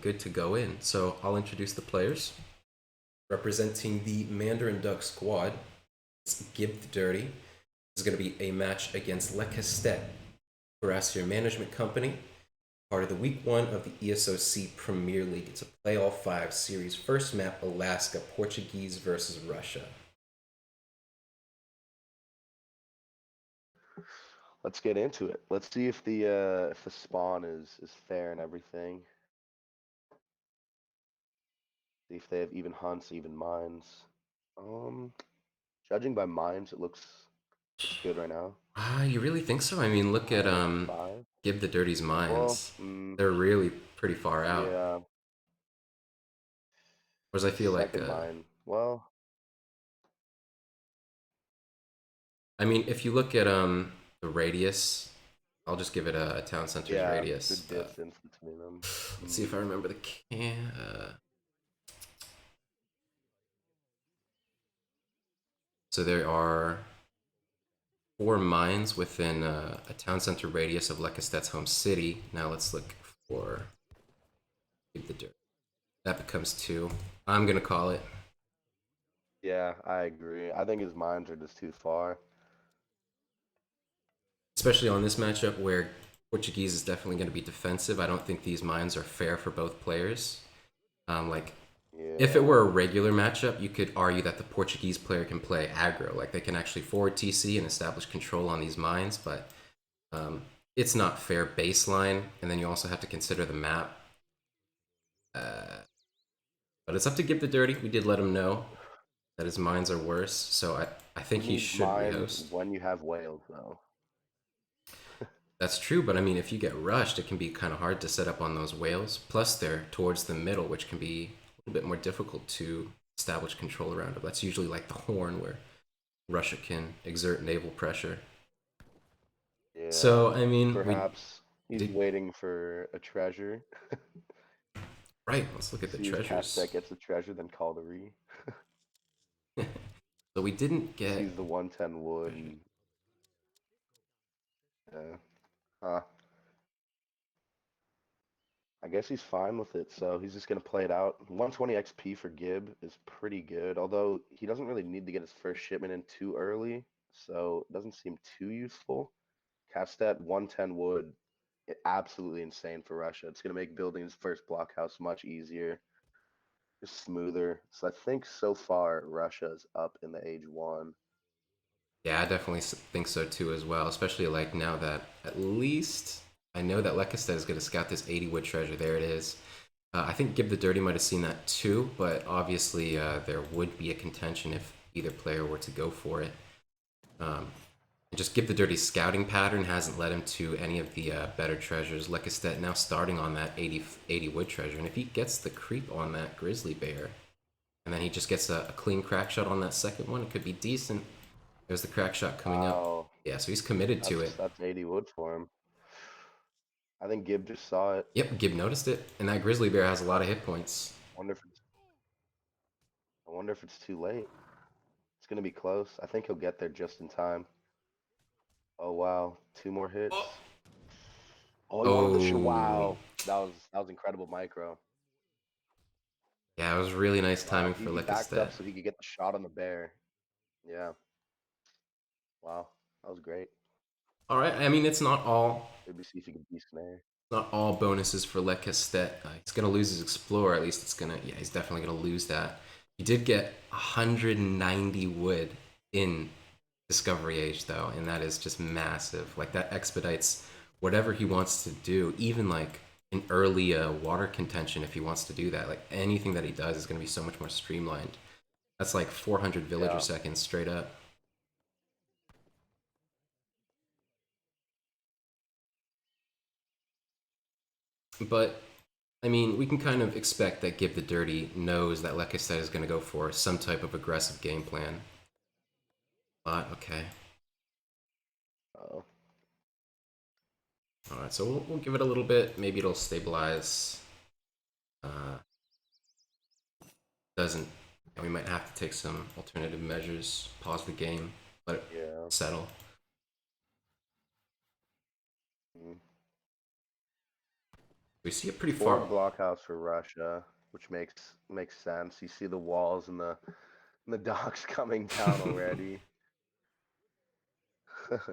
good to go in. So I'll introduce the players. Representing the Mandarin Duck squad, it's GiBthedurrty. This is going to be a match against Lecastete, Horacier Management Company, part of the Week 1 of the ESOC Premier League. It's a play all 5 series. First map, Alaska, Portuguese versus Russia. Let's get into it. Let's see if the spawn is fair and everything. See if they have even hunts, even mines. Judging by mines, it looks good right now. You really think so? I mean, look at 5. GiBthedurrty's Well, mines. They're really pretty far out. yeah. Whereas I feel like, Second mine. Well, I mean, if you look at the radius, I'll just give it a town center's yeah, radius. good distance between them. Let's see if I remember the so there are 4 mines within a town center radius of Lecastete's home city. Now let's look for GiBthedurrty. That becomes 2. I'm gonna call it. Yeah, I agree. I think his mines are just too far. Especially on this matchup where Portuguese is definitely going to be defensive. I don't think these mines are fair for both players. If it were a regular matchup, you could argue that the Portuguese player can play aggro. Like, they can actually forward TC and establish control on these mines, but it's not fair baseline. And then you also have to consider the map. But it's up to GiBthedurrty. We did let him know that his mines are worse, so I think he should rehost. When you have whales, though. That's true, but I mean, if you get rushed, it can be kind of hard to set up on those whales. Plus, they're towards the middle, which can be a little bit more difficult to establish control around it. That's usually like the Horn, where Russia can exert naval pressure. Yeah. So, I mean, perhaps he's waiting for a treasure. Right, let's look at the treasures. That gets a treasure, then Caldery. So we didn't get. Sees the 110 wood. And... yeah. Huh. I guess he's fine with it, so he's just gonna play it out. 120 XP for Gib is pretty good, although he doesn't really need to get his first shipment in too early, so it doesn't seem too useful. Castet 110 wood, absolutely insane for Russia. It's gonna make building his first blockhouse much easier, just smoother. So I think so far Russia is up in the age 1. Yeah, I definitely think so too as well, especially like now that at least I know that Lecastete is going to scout this 80 wood treasure. There it is. I think GiBthedurrty might have seen that too, but obviously there would be a contention if either player were to go for it. Just GiBthedurrty's scouting pattern hasn't led him to any of the better treasures. Lecastete now starting on that 80 wood treasure, and if he gets the creep on that grizzly bear, and then he just gets a clean crack shot on that second one, it could be decent. There's the crack shot coming up. Yeah, so he's committed to it. That's 80 wood for him. I think Gib just saw it. Yep, Gib noticed it, and that grizzly bear has a lot of hit points. I wonder if it's too late. It's gonna be close. I think he'll get there just in time. Oh wow, 2 more hits. Oh, he wanted the wow. That was incredible micro. Yeah, it was really nice timing for Lecastete. He backed up so he could get the shot on the bear. Yeah. Wow, that was great. All right, I mean, it's not all. Maybe see if he can de-snare. Not all bonuses for Lecastete. He's gonna lose his Explorer. At least it's gonna. Yeah, he's definitely gonna lose that. He did get 190 wood in Discovery Age though, and that is just massive. Like, that expedites whatever he wants to do, even like an early water contention if he wants to do that. Like, anything that he does is gonna be so much more streamlined. That's like 400 villager seconds straight up. But I mean, we can kind of expect that GiBthedurrty knows that Lecastete is going to go for some type of aggressive game plan. Okay. Oh. Alright, so we'll give it a little bit. Maybe it'll stabilize. Doesn't. We might have to take some alternative measures. Pause the game. Let it settle. We see it pretty far. Forward blockhouse for Russia, which makes sense. You see the walls and the docks coming down already.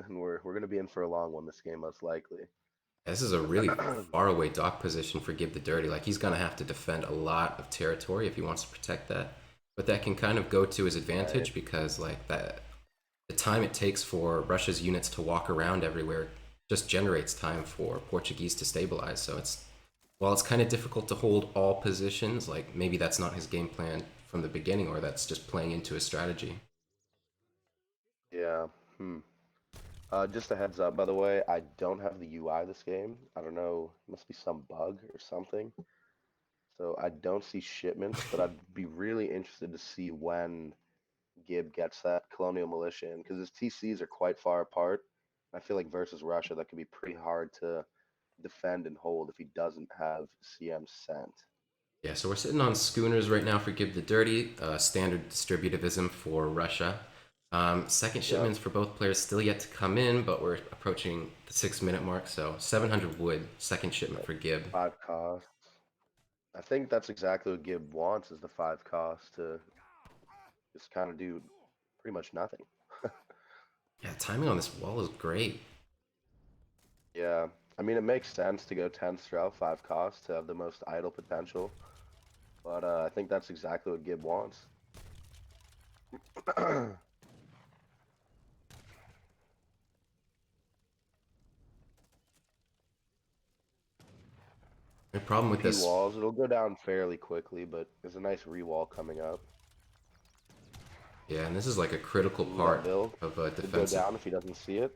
And we're gonna be in for a long one this game, most likely. This is a really far away dock position for GiBthedurrty. Like, he's gonna have to defend a lot of territory if he wants to protect that. But that can kind of go to his Right. advantage because like that the time it takes for Russia's units to walk around everywhere just generates time for Portuguese to stabilize. So it's while it's kind of difficult to hold all positions, like maybe that's not his game plan from the beginning, or that's just playing into his strategy. Yeah. Hmm. Just a heads up, by the way, I don't have the UI this game. I don't know, must be some bug or something. So I don't see shipments, but I'd be really interested to see when Gib gets that colonial militia in, because his TCs are quite far apart. I feel like versus Russia, that could be pretty hard to defend and hold if he doesn't have CM sent. Yeah, so we're sitting on schooners right now for GiBthedurrty, standard distributivism for Russia. Second Yep. shipments for both players still yet to come in, but we're approaching the 6 minute mark, so 700 wood, second shipment for Gib. 5 costs. I think that's exactly what Gib wants is the 5 cost to just kind of do pretty much nothing. Yeah, timing on this wall is great. Yeah. I mean, it makes sense to go 10 Strel, 5 cost to have the most idle potential, but I think that's exactly what Gib wants. The problem with P this, walls, it'll go down fairly quickly, but there's a nice re-wall coming up. yeah, and this is like a critical Ooh, that part Vil of a could go defensive. down if he doesn't see it.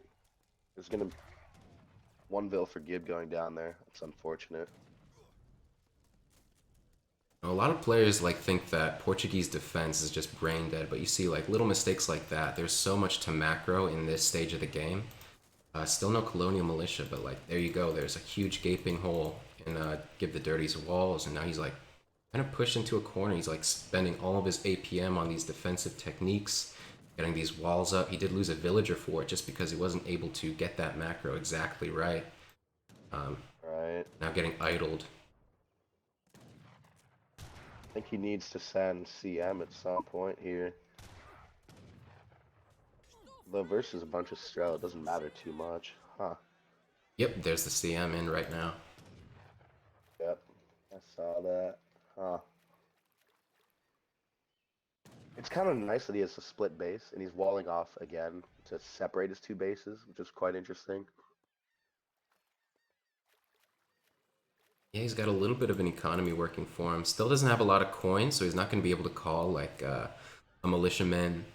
There's gonna one Vil for Gib going down there. That's unfortunate. A lot of players like think that Portuguese defense is just brain dead, but you see like little mistakes like that. There's so much to macro in this stage of the game. Still no colonial militia, but like there you go. There's a huge gaping hole in GiBthedurrty's walls, and now he's like kind of pushed into a corner. He's like spending all of his APM on these defensive techniques, getting these walls up. He did lose a villager for it just because he wasn't able to get that macro exactly right. Um, Right. Now getting idled. I think he needs to send CM at some point here. Though versus a bunch of Strel, it doesn't matter too much. Huh. Yep, there's the CM in right now. Yep. I saw that. Huh. It's kind of nice that he has a split base and he's walling off again to separate his two bases, which is quite interesting. Yeah, he's got a little bit of an economy working for him. Still doesn't have a lot of coins, so he's not going to be able to call like a militiaman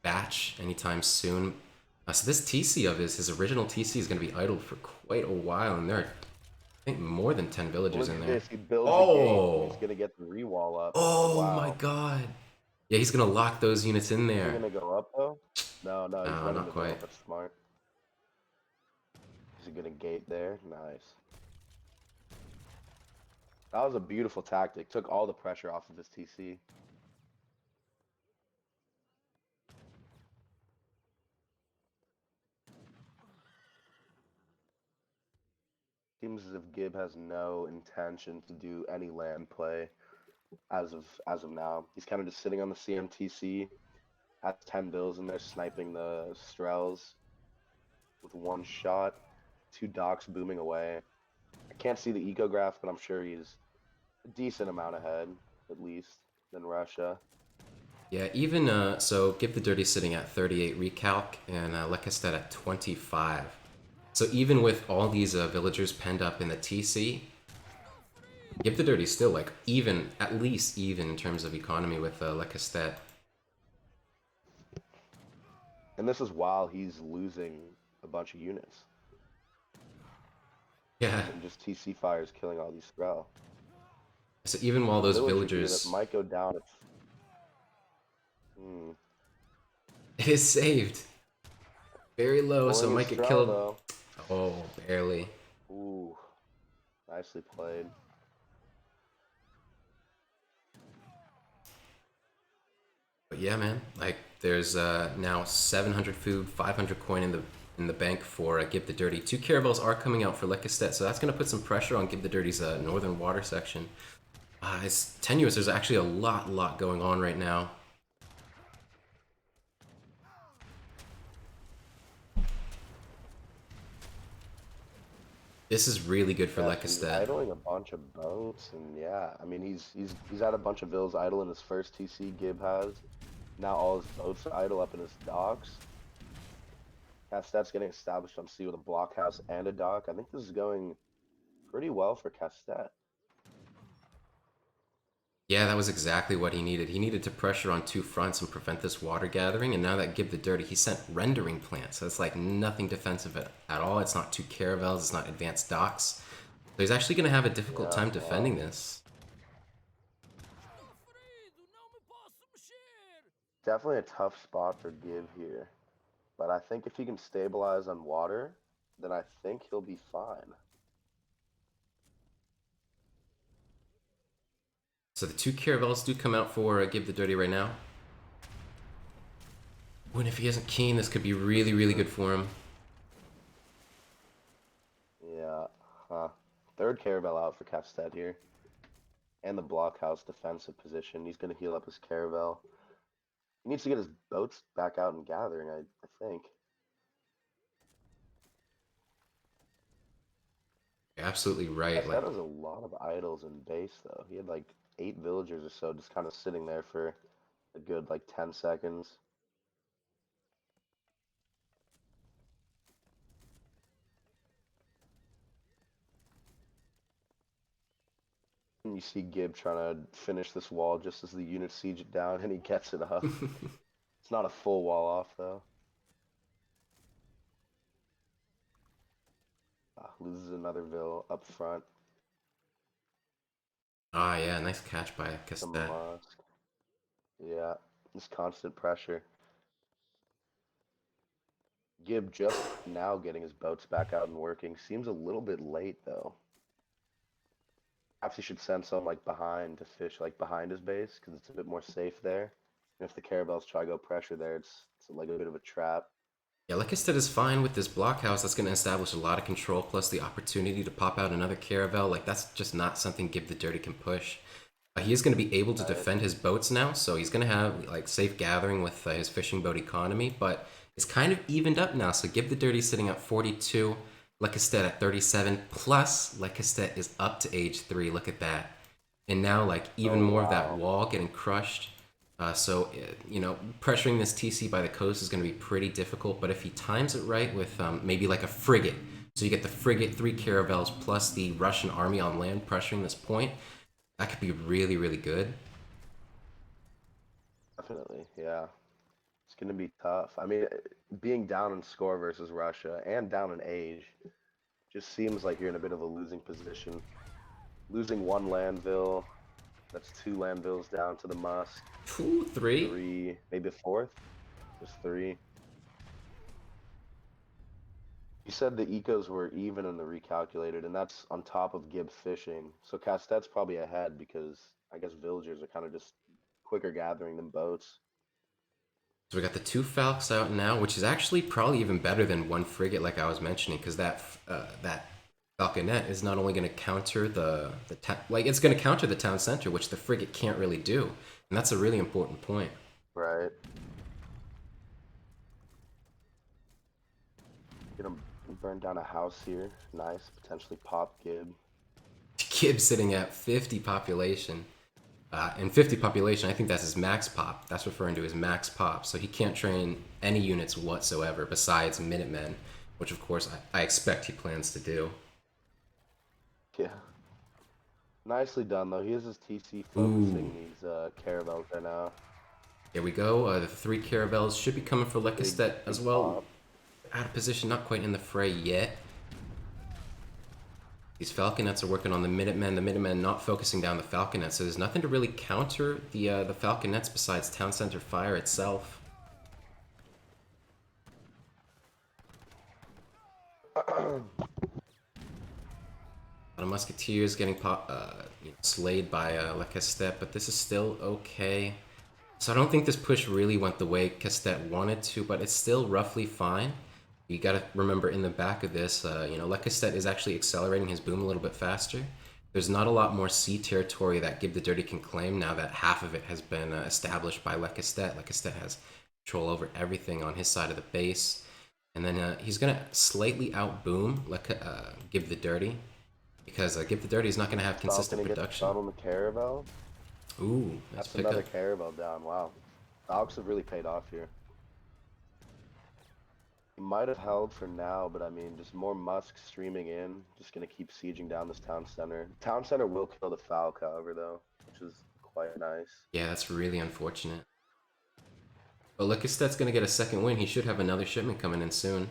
batch anytime soon. So this TC of his original TC is going to be idled for quite a while, and there are, I think, more than 10 villagers Look in at there. this. He builds a gate and he's Oh! going to get the re-wall up. Oh my Wow. god! Yeah, he's going to lock those units in Is he there. going to go up though? No, no, he's No, running not the quite. Vil. That's smart. Is he going to gate there? Nice. That was a beautiful tactic. Took all the pressure off of his TC. Seems as if Gib has no intention to do any land play as of now. He's kind of just sitting on the CMTC, has 10 bills in there sniping the Strels with one shot, 2 docks booming away. I can't see the ecograph, but I'm sure he's a decent amount ahead, at least, than Russia. Yeah, even so, GiBthedurrty sitting at 38 recalc and Lecastete at 25. So even with all these villagers penned up in the TC, GiBthedurrty's still like even, at least even in terms of economy with Lecastete. And this is while he's losing a bunch of units. Yeah. And just TC fires killing all these Strel. So even while those Villager here that villagers, might go down. Hmm. it is saved very low, so it Pulling his might get Strel killed. though. Oh, barely. Ooh, nicely played. But yeah, man, like there's now 700 food, 500 coin in the in the bank for GiBthedurrty. 2 caravels are coming out for Lecastete, so that's going to put some pressure on GiBthedurty's northern water section. It's tenuous. There's actually a lot going on right now. This is really good for He's Lecastete. idling a bunch of boats, and yeah, I mean he's had a bunch of vills idle in his first TC. Gib has now all his boats are idle up in his docks. Castete's getting established on sea with a blockhouse and a dock. I think this is going pretty well for Castete. Yeah, that was exactly what he needed. He needed to pressure on 2 fronts and prevent this water gathering, and now that GiBthedurrty, he sent rendering plants, so it's like nothing defensive at all. It's not 2 caravels, it's not advanced docks. So he's actually going to have a difficult time defending this. Definitely a tough spot for Gib here, but I think if he can stabilize on water, then I think he'll be fine. So the 2 caravels do come out for GiBthedurty right now. And if he isn't keen, this could be really good for him. Yeah, third caravel out for Castete here. And the blockhouse defensive position. He's going to heal up his caravel. He needs to get his boats back out and gathering, I think. You're absolutely right. Castete has a lot of idols in base, though. He had like 8 villagers or so just kind of sitting there for a good like 10 seconds. And you see Gib trying to finish this wall just as the units siege it down, and he gets it up. It's not a full wall off, though. Loses another vill up front. Yeah, nice catch by Castete. Yeah, this constant pressure. Gib just now getting his boats back out and working. Seems a little bit late, though. Perhaps he should send some like behind to fish like behind his base, because it's a bit more safe there. And if the caravels try to go pressure there, it's like a bit of a trap. Yeah, Lecastete is fine with this blockhouse. That's going to establish a lot of control, plus the opportunity to pop out another caravel. Like, that's just not something GiBthedurty can push. He is going to be able to defend his boats now, so he's going to have like safe gathering with his fishing boat economy, but it's kind of evened up now. So GiBthedurty is sitting at 42, Lecastete at 37, plus Lecastete is up to age 3. Look at that. And now, like, even more of that wall getting crushed. So, you know, pressuring this TC by the coast is going to be pretty difficult, but if he times it right with maybe like a frigate, so you get the frigate, 3 caravels, plus the Russian army on land pressuring this point, that could be really good. Definitely, yeah. It's going to be tough. I mean, being down in score versus Russia and down in age just seems like you're in a bit of a losing position. Losing 1 landville, that's 2 landvilles down to the Musk. 2, 3? 3, maybe a 4th? Just 3. You said the ecos were even in the recalculated, and that's on top of Gib fishing. So Castete's probably ahead because I guess villagers are kind of just quicker gathering than boats. So we got the 2 Falcons out now, which is actually probably even better than 1 frigate, like I was mentioning, because that Falconet is not only going to counter it's going to counter the town center, which the frigate can't really do, and that's a really important point. Right. Gonna burn down a house here. Nice. Potentially pop Gib. Gib sitting at 50 population. And 50 population, I think that's his max pop. That's referring to his max pop. So he can't train any units whatsoever besides Minutemen, which of course I expect he plans to do. Yeah. Nicely done, though. He has his TC focusing these caravels right now. Here we go. The 3 caravels should be coming for Lecastete as well. Pop. Out of position, not quite in the fray yet. These Falconets are working on the Minutemen. The Minutemen not focusing down the Falconets, so there's nothing to really counter the Falconets besides Town Center Fire itself. A lot of Musketeers getting slayed by Lecastete, but this is still okay. So I don't think this push really went the way Castete wanted to, but it's still roughly fine. You got to remember in the back of this, Lecastete is actually accelerating his boom a little bit faster. There's not a lot more sea territory that GiBthedurrty can claim now that half of it has been established by Lecastete. Lecastete has control over everything on his side of the base. And then he's going to slightly outboom GiBthedurrty because GiBthedurrty is not going to have consistent Falcon gets production. stun on the Caravel. Ooh, nice That's another pickup. Caravel down. Wow. Valks have really paid off here. He might have held for now, but I mean, just more Musk streaming in. Just going to keep sieging down this town center. Town center will kill the Falc, however, though, which is quite nice. Yeah, that's really unfortunate. But Lecastette's going to get a second win. He should have another shipment coming in soon.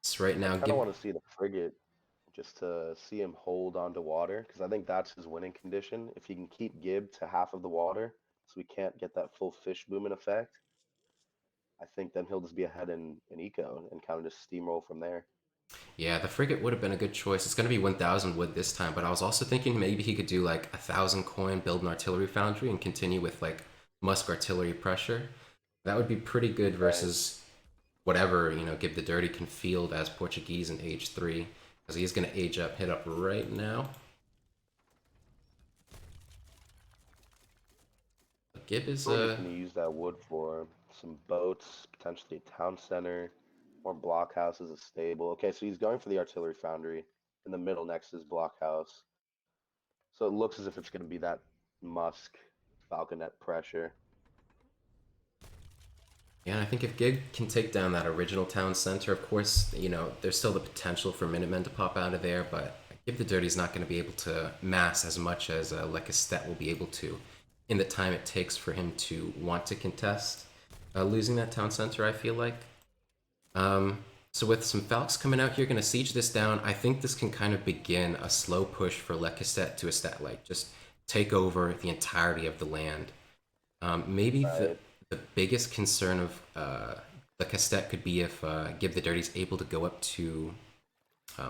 So right I now, kind of want to see the frigate just to see him hold onto water, because I think that's his winning condition. If he can keep Gib to half of the water, so we can't get that full fish booming effect, I think then he'll just be ahead in eco and kind of just steamroll from there. Yeah, the frigate would have been a good choice. It's going to be 1,000 wood this time, but I was also thinking maybe he could do like 1,000 coin, build an artillery foundry, and continue with like Musk artillery pressure. That would be pretty good Right. versus whatever, GiBthedurrty can field as Portuguese in age 3. Because he's going to age up, hit up right now. Gib is, What we're just going to use that wood for some boats, potentially a town center, more blockhouses, a stable. Okay, so he's going for the artillery foundry in the middle next to his blockhouse. So it looks as if it's going to be that Musk Falconet pressure. yeah, I think if Gib can take down that original town center, of course, there's still the potential for Minutemen to pop out of there, but GiBthedurrty is not going to be able to mass as much as Lecastete will be able to in the time it takes for him to want to contest losing that town center, I feel like. So with some Falcons coming out here, going to siege this down, I think this can kind of begin a slow push for Lecastete to just take over the entirety of the land. Maybe the Right. the biggest concern of Lecastete could be if GiBthedurrty is able to go up to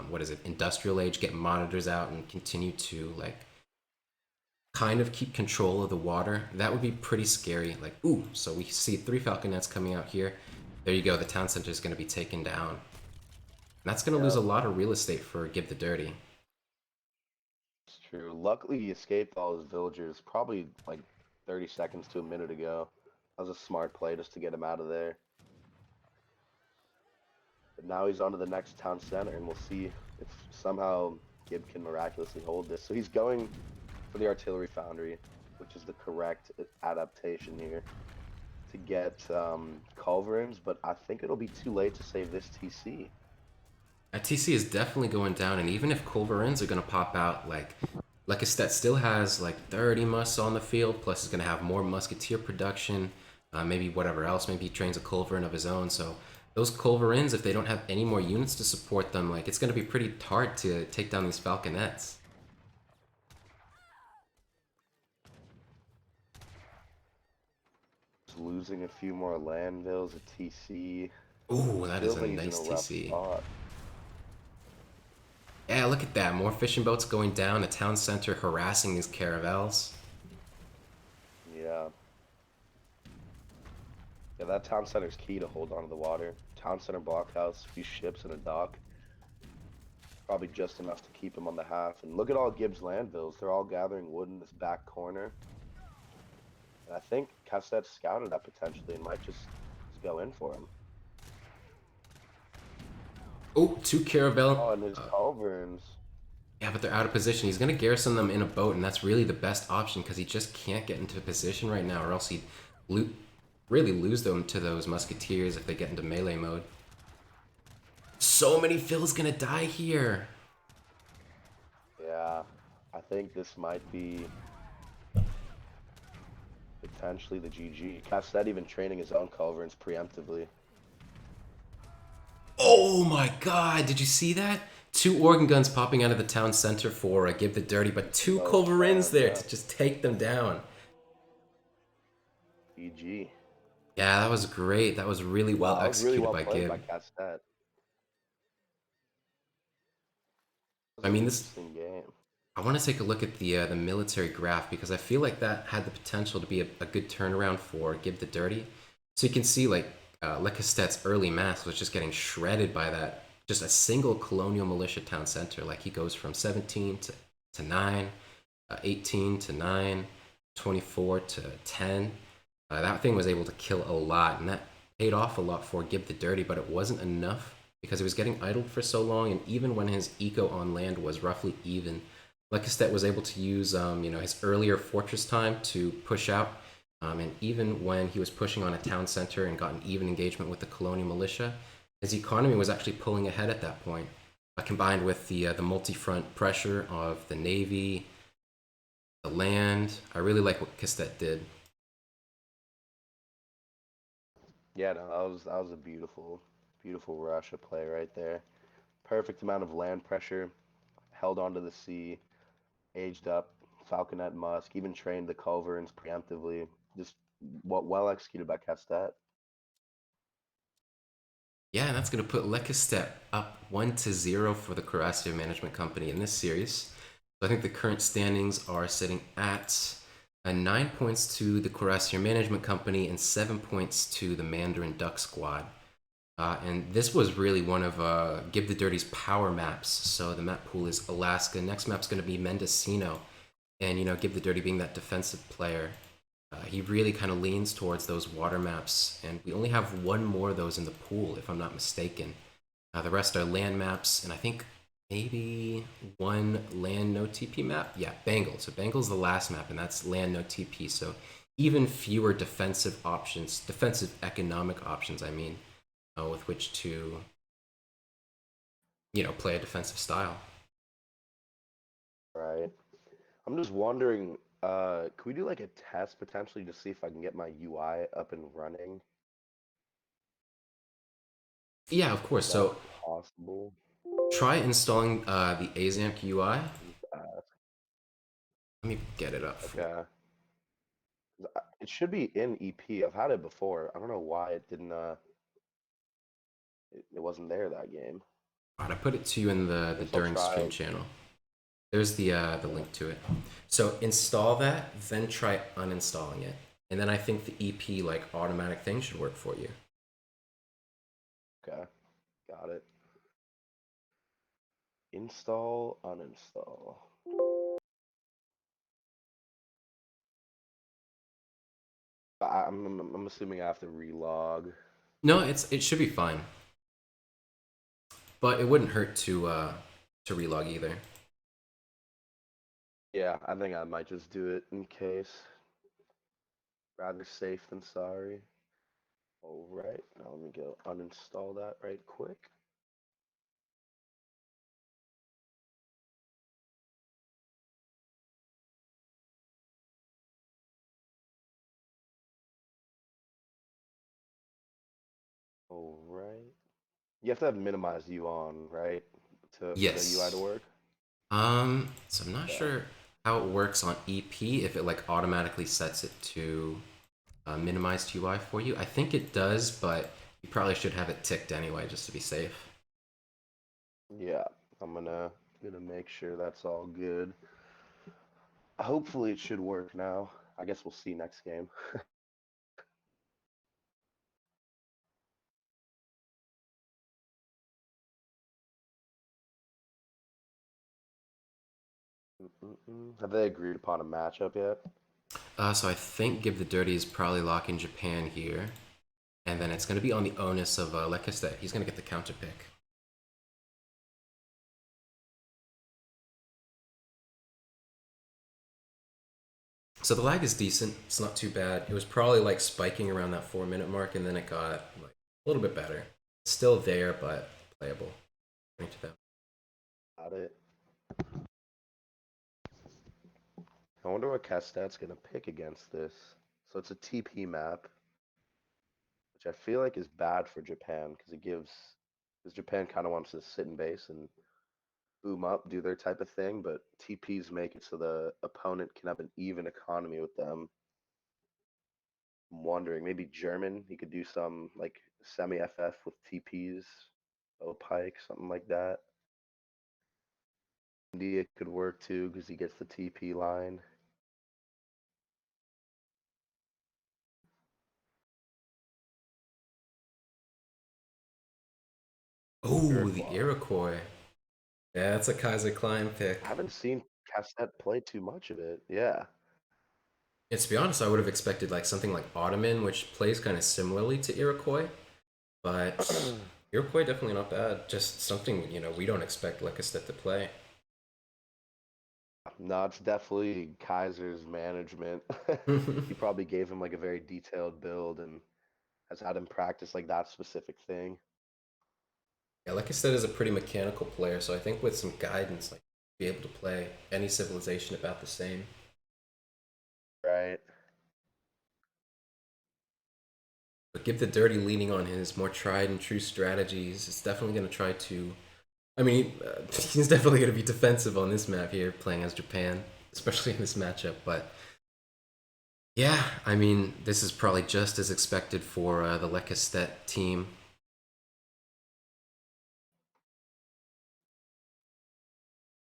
what is it, industrial age, get monitors out, and continue to like kind of keep control of the water. That would be pretty scary. Like, ooh, so we see 3 Falconets coming out here. There you go. The town center is going to be taken down. And that's going to lose a Yep. lot of real estate for GiBthedurrty. It's true. Luckily, he escaped all his villagers probably like 30 seconds to a minute ago. That was a smart play just to get him out of there. But now he's on to the next town center, and we'll see if somehow Gib can miraculously hold this. So he's going for the artillery foundry, which is the correct adaptation here to get culverins, but I think it'll be too late to save this TC. TC is definitely going down, and even if Culverins are going to pop out, like Lecastete still has like 30 musks on the field, plus he's going to have more musketeer production, maybe whatever else. Maybe he trains a Culverin of his own. So those Culverins, if they don't have any more units to support them, like it's going to be pretty hard to take down these Falconets. Just losing a few more landvilles, a TC. Ooh, that is Feels a like he's in nice a rough TC. spot. Yeah, look at that. More fishing boats going down. A town center harassing these caravels. Yeah. Yeah, that town center's key to hold on to the water. Town center blockhouse, a few ships and a dock. Probably just enough to keep him on the half. And look at all Gibbs landvilles. They're all gathering wood in this back corner. And I think Castet scouted that potentially and might just go in for him. Oh, 2 caravel. Oh, and his culverins. Yeah, but they're out of position. He's going to garrison them in a boat, and that's really the best option because he just can't get into position right now, or else he'd really lose them to those musketeers if they get into melee mode. So many Phil's going to die here. Yeah, I think this might be potentially the GG. Castet even training his own culverins preemptively. Oh my god, did you see that? 2 organ guns popping out of the town center for GiBthedurrty, but 2 Oh, Culverins fun, there yeah. to just take them down. GG. Yeah, that was great. That was really well Wow, that was really executed well by played Gib. by Castet. That I was an mean, this interesting game. I want to take a look at the military graph because I feel like that had the potential to be a good turnaround for GiBthedurrty. So you can see like Lecastete's early mass was just getting shredded by that, just a single colonial militia town center. Like he goes from 17 to 9, 18 to 9, 24 to 10. That thing was able to kill a lot, and that paid off a lot for GiBthedurrty, but it wasn't enough because he was getting idled for so long, and even when his eco on land was roughly even, Lecastete was able to use his earlier fortress time to push out, and even when he was pushing on a town center and got an even engagement with the colonial militia, his economy was actually pulling ahead at that point. Combined with the multi-front pressure of the navy, the land, I really like what Kastet did. Yeah, no, that was a beautiful, beautiful Russia play right there. Perfect amount of land pressure, held onto the sea, aged up, Falconet Musk, even trained the culverins preemptively. Just what well executed by Castet. Yeah, and that's going to put Lecastete up 1-0 for the Cuirassier Management Company in this series. So I think the current standings are sitting at 9 points to the Cuirassier Management Company and 7 points to the Mandarin Duck Squad. And this was really one of GiBthedurrty's power maps. So the map pool is Alaska. Next map's going to be Mendocino. And, GiBthedurrty being that defensive player, he really kind of leans towards those water maps. And we only have one more of those in the pool, if I'm not mistaken. The rest are land maps, and I think maybe one land no TP map. Yeah, Bengal. So Bengal's the last map, and that's land no TP. So even fewer defensive options, defensive economic options, I mean, with which to play a defensive style. Right. I'm just wondering, could we do like a test potentially to see if I can get my UI up and running? Yeah, of course. Is that So possible? try installing the AZAMP UI. Uh, Let me get it up for you. okay. It should be in EP. I've had it before. I don't know why it didn't. It wasn't there that game. All right, I put it to you in the Guess I'll during try stream again. channel. There's the Yeah. link to it. So install that, then try uninstalling it, and then I think the EP like automatic thing should work for you. Okay. Got it. Install, uninstall. I'm assuming I have to relog. No, it should be fine, but it wouldn't hurt to relog either. Yeah, I think I might just do it in case. Rather safe than sorry. All right, now let me go uninstall that right quick. All right. You have to have minimized U on, right? For the UI to Yes. work. So I'm not Yeah. sure how it works on EP if it like automatically sets it to minimized UI for you. I think it does, but you probably should have it ticked anyway just to be safe. Yeah. I'm gonna make sure that's all good. Hopefully it should work now. I guess we'll see next game. Have they agreed upon a matchup yet? So I think GiBthedurrty is probably locking Japan here, and then it's going to be on the onus of Lecastete. He's going to get the counter pick. So the lag is decent. It's not too bad. It was probably like spiking around that 4 minute mark, and then it got like a little bit better. Still there, but playable. According to them. Got it. I wonder what Castat's gonna pick against this. So it's a TP map, which I feel like is bad for Japan because Japan kind of wants to sit in base and boom up, do their type of thing, but TPs make it so the opponent can have an even economy with them. I'm wondering, maybe German, he could do some like semi FF with TPs, bow pike, something like that. India could work too because he gets the TP line. Oh, the Iroquois. Iroquois. Yeah, that's a Kaiser Klein I pick. haven't seen Cassette play too much of it. Yeah. And to be honest, I would have expected like something like Ottoman, which plays kind of similarly to Iroquois, but Iroquois definitely not bad. Just something we don't expect Lecastete to play. No, it's definitely Kaiser's management. He probably gave him like a very detailed build and has had him practice like that specific thing. Yeah, Lecastete is a pretty mechanical player, so I think with some guidance, like be able to play any civilization about the same. Right. But GiBthedurrty leaning on his more tried and true strategies is definitely going to try to. I mean, he's definitely going to be defensive on this map here, playing as Japan, especially in this matchup. But yeah, I mean, this is probably just as expected for the Lecastete team.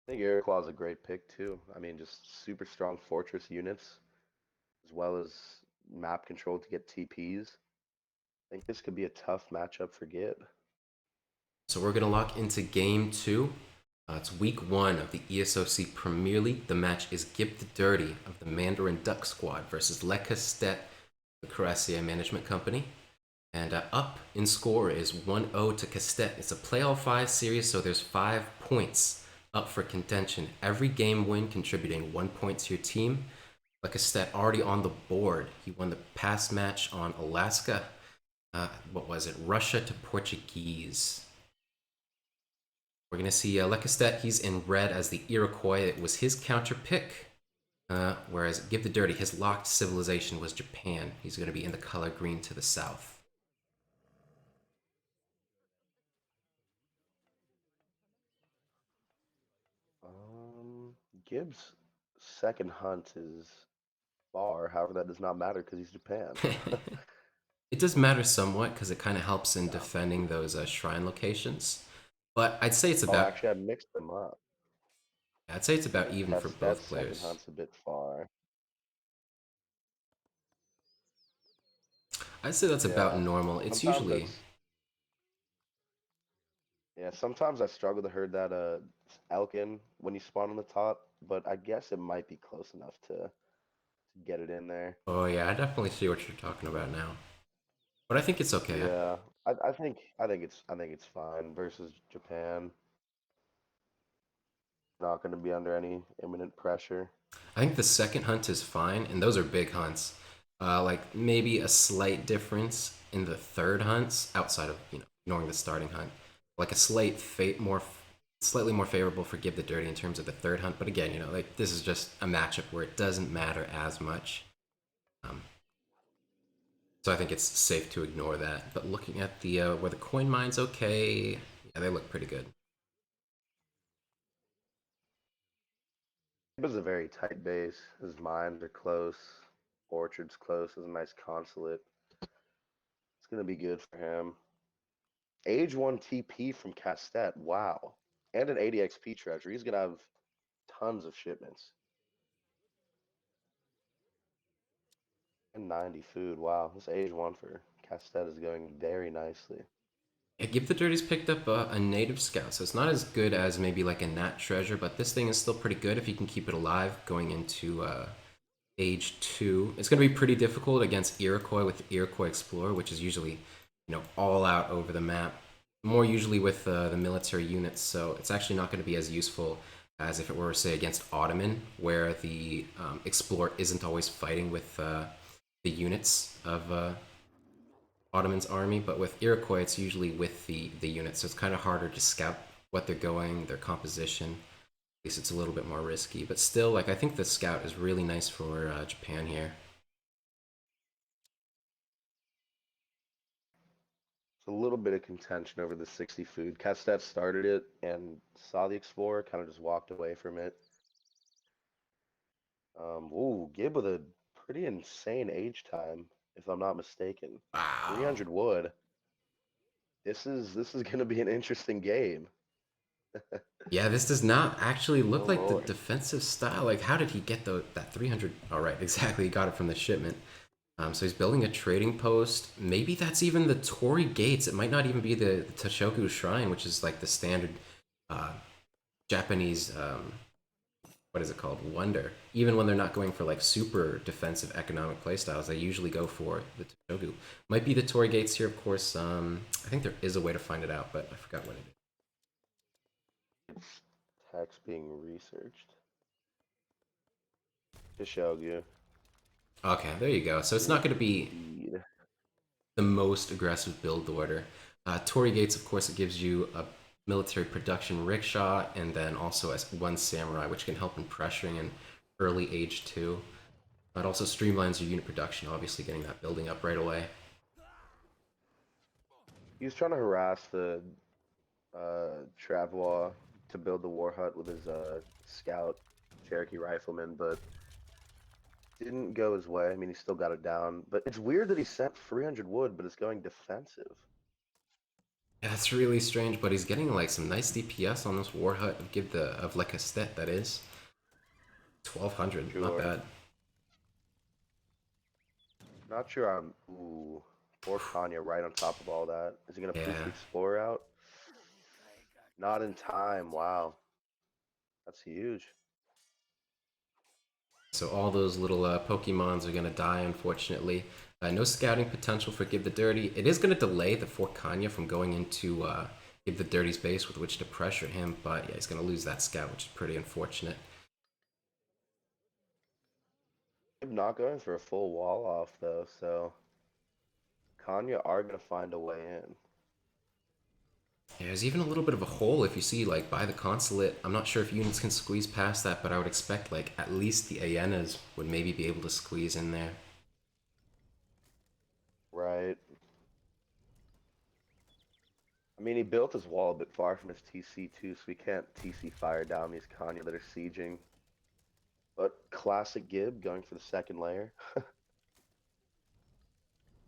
I think Iroquois is a great pick too. I mean, just super strong fortress units as well as map control to get TPs. I think this could be a tough matchup for Gib. So we're going to lock into game two. It's week one of the ESOC Premier League. The match is GiBthedurrty of the Mandarin Duck Squad versus Lecastete, the Cuirassier Management Company. And up in score is 1-0 to Castet. It's a playoff 5 series, so there's 5 points up for contention. Every game win contributing 1 point to your team. Lecastete already on the board. He won the past match on Alaska. What was it? Russia to Portuguese. We're going to see Lecastete. He's in red as the Iroquois. It was his counter pick. Whereas GiBthedurrty, his locked civilization was Japan. He's going to be in the color green to the south. Gibbs' second hunt is far. However, that does not matter because he's Japan. It does matter somewhat because it kind of helps in Yeah. defending those shrine locations. But Oh, actually, I mixed them up. It's about even for Castet's both second players. hunt's a bit far. I'd say that's about Yeah. normal. It's Sometimes usually that's Yeah, sometimes I struggle to herd that Elkin when you spawn on the top, but I guess it might be close enough to get it in there. oh yeah, I definitely see what you're talking about now. But I think it's okay. Yeah, I think it's fine versus Japan. Not going to be under any imminent pressure. I think the second hunt is fine, and those are big hunts. Like maybe a slight difference in the third hunts outside of ignoring the starting hunt, like a slightly more favorable for GiBthedurrty in terms of the third hunt. But again, like this is just a matchup where it doesn't matter as much. Um, so I think it's safe to ignore that. But looking at the where the coin mine's okay, yeah, they look pretty good. It was a very tight base. His mines are close. Orchard's close. There's a nice consulate. It's going to be good for him. Age 1 TP from Castet. Wow. And an 80 XP treasure. He's going to have tons of shipments. And 90 food. Wow. This age 1 for Castet is going very nicely. Yeah, GiBthedurrty's picked up a native scout, so it's not as good as maybe like a nat treasure, but this thing is still pretty good if you can keep it alive going into age 2. It's going to be pretty difficult against Iroquois with the Iroquois Explorer, which is usually all out over the map, more usually with the military units, so it's actually not going to be as useful as if it were, say, against Ottoman, where the Explorer isn't always fighting with the units of Ottoman's army, but with Iroquois, it's usually with the units, so it's kind of harder to scout what they're going, their composition. At least it's a little bit more risky, but still, like I think the scout is really nice for Japan here. It's a little bit of contention over the 60 food. Castet started it and saw the Explorer, kind of just walked away from it. Ooh, Gib with a pretty insane age time, if I'm not mistaken. Wow. 300 wood. This is gonna be an interesting game. Yeah, this does not actually Oh look like the lord. defensive style. Like, how did he get that 300? All right, exactly. He got it from the shipment. So he's building a trading post. Maybe that's even the Torii Gates. It might not even be the Tashoku Shrine, which is like the standard uh, Japanese, what is it called? Wonder. Even when they're not going for like super defensive economic playstyles, they usually go for the Tashoku. Might be the Torii Gates here, of course. I think there is a way to find it out, but I forgot what it is. It's text being researched. Kishogu. Okay, there you go. So it's not going to be Indeed. the most aggressive build order. Torii Gates, of course, it gives you a military production rickshaw and then also as one samurai, which can help in pressuring in early age 2. It also streamlines your unit production, obviously getting that building up right away. He was trying to harass the Travois to build the war hut with his scout Cherokee rifleman, but didn't go his way. I mean, he still got it down. But it's weird that he sent 300 wood, but it's going defensive. Yeah, that's really strange, but he's getting like some nice DPS on this war hut of Lecastete, that is. 1200, not Sure. bad. Not sure I'm. Ooh. Poor Kanya right on top of all that. Is he going to poof Yeah. the Explorer out? Not in time. Wow. That's huge. So all those little Pokemons are gonna die, unfortunately. No scouting potential for GiBthedurrty. It is gonna delay the Fort Kanya from going into GiBthedurrty's base with which to pressure him, but yeah, he's gonna lose that scout, which is pretty unfortunate. I'm not going for a full wall off, though, so Kanya are going to find a way in. Yeah, there's even a little bit of a hole if you see like by the consulate. I'm not sure if units can squeeze past that, but I would expect like at least the Aenas would maybe be able to squeeze in there. Right. I mean, he built his wall a bit far from his TC too, so we can't TC fire down these Kanya that are sieging. But classic Gib going for the second layer.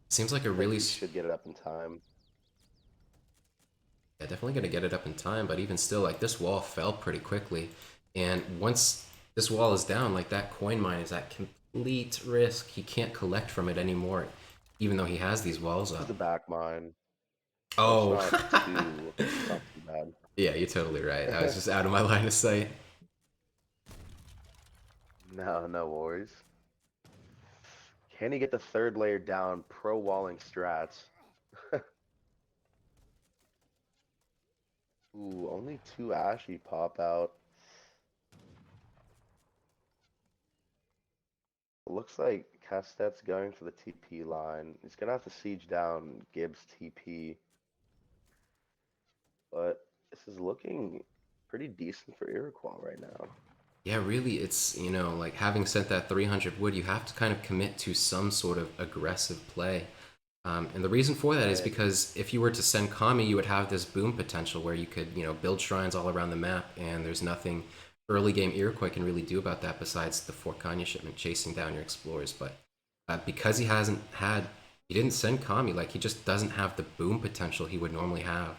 Seems like a I think really he should get it up in time. Yeah, definitely gonna get it up in time, but even still, like this wall fell pretty quickly, and once this wall is down, like that coin mine is at complete risk. He can't collect from it anymore, even though he has these walls This is up. the back mine, so Oh, it's not too bad. yeah, you're totally right. I was just out of my line of sight. No, no worries. Can he get the third layer down pro walling strats? Ooh, only two Ashy pop out. It looks like Castette's going for the TP line. He's gonna have to siege down Gibbs TP, but this is looking pretty decent for Iroquois right now. Yeah, really, it's, like having sent that 300 wood, you have to kind of commit to some sort of aggressive play. And the reason for that is Right. because if you were to send Kami, you would have this boom potential where you could, build shrines all around the map, and there's nothing early game Iroquois can really do about that besides the Fort Kanya shipment chasing down your explorers. But because he didn't send Kami, like he just doesn't have the boom potential he would normally have.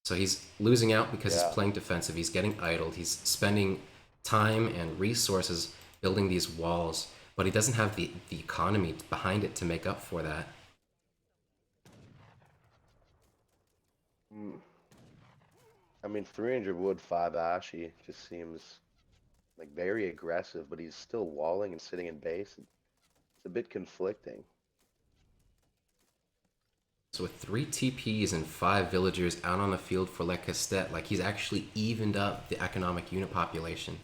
So he's losing out because he's Yeah. playing defensive. He's getting idled. He's spending time and resources building these walls, but he doesn't have the economy behind it to make up for that. Mm. I mean, 300 wood, 5 Ashy just seems like very aggressive, but he's still walling and sitting in base. It's a bit conflicting. So with 3 TPs and 5 villagers out on the field for Lecastete, like he's actually evened up the economic unit population.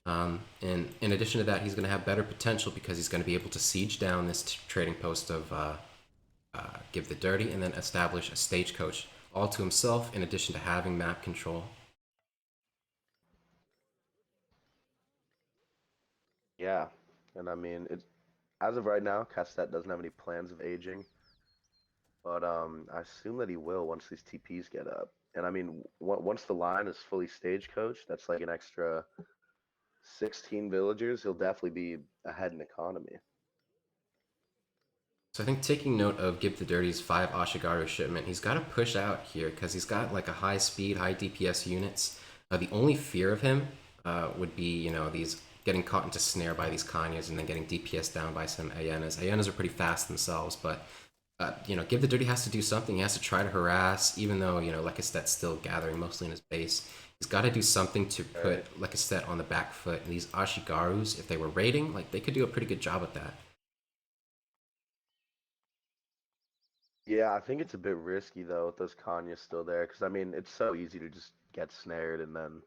And in addition to that, he's going to have better potential because he's going to be able to siege down this trading post of GiBthedurrty and then establish a stagecoach all to himself in addition to having map control. Yeah, and I mean, as of right now, Castet doesn't have any plans of aging, but I assume that he will once these TPs get up. And I mean, once the line is fully stagecoached, that's like an extra 16 villagers. He'll definitely be ahead in economy. So I think taking note of GiBthedurrty's 5 Ashigaru shipment, he's got to push out here because he's got like a high speed, high DPS units. The only fear of him would be, these getting caught into snare by these Kanyas and then getting DPS down by some Ayenas. Ayenas are pretty fast themselves, but GiBthedurrty has to do something. He has to try to harass, even though, Lecastette's still gathering mostly in his base. He's got to do something to put Lecastete on the back foot. And these Ashigarus, if they were raiding, like, they could do a pretty good job at that. Yeah, I think it's a bit risky though with those Kanyas still there, because I mean it's so easy to just get snared and then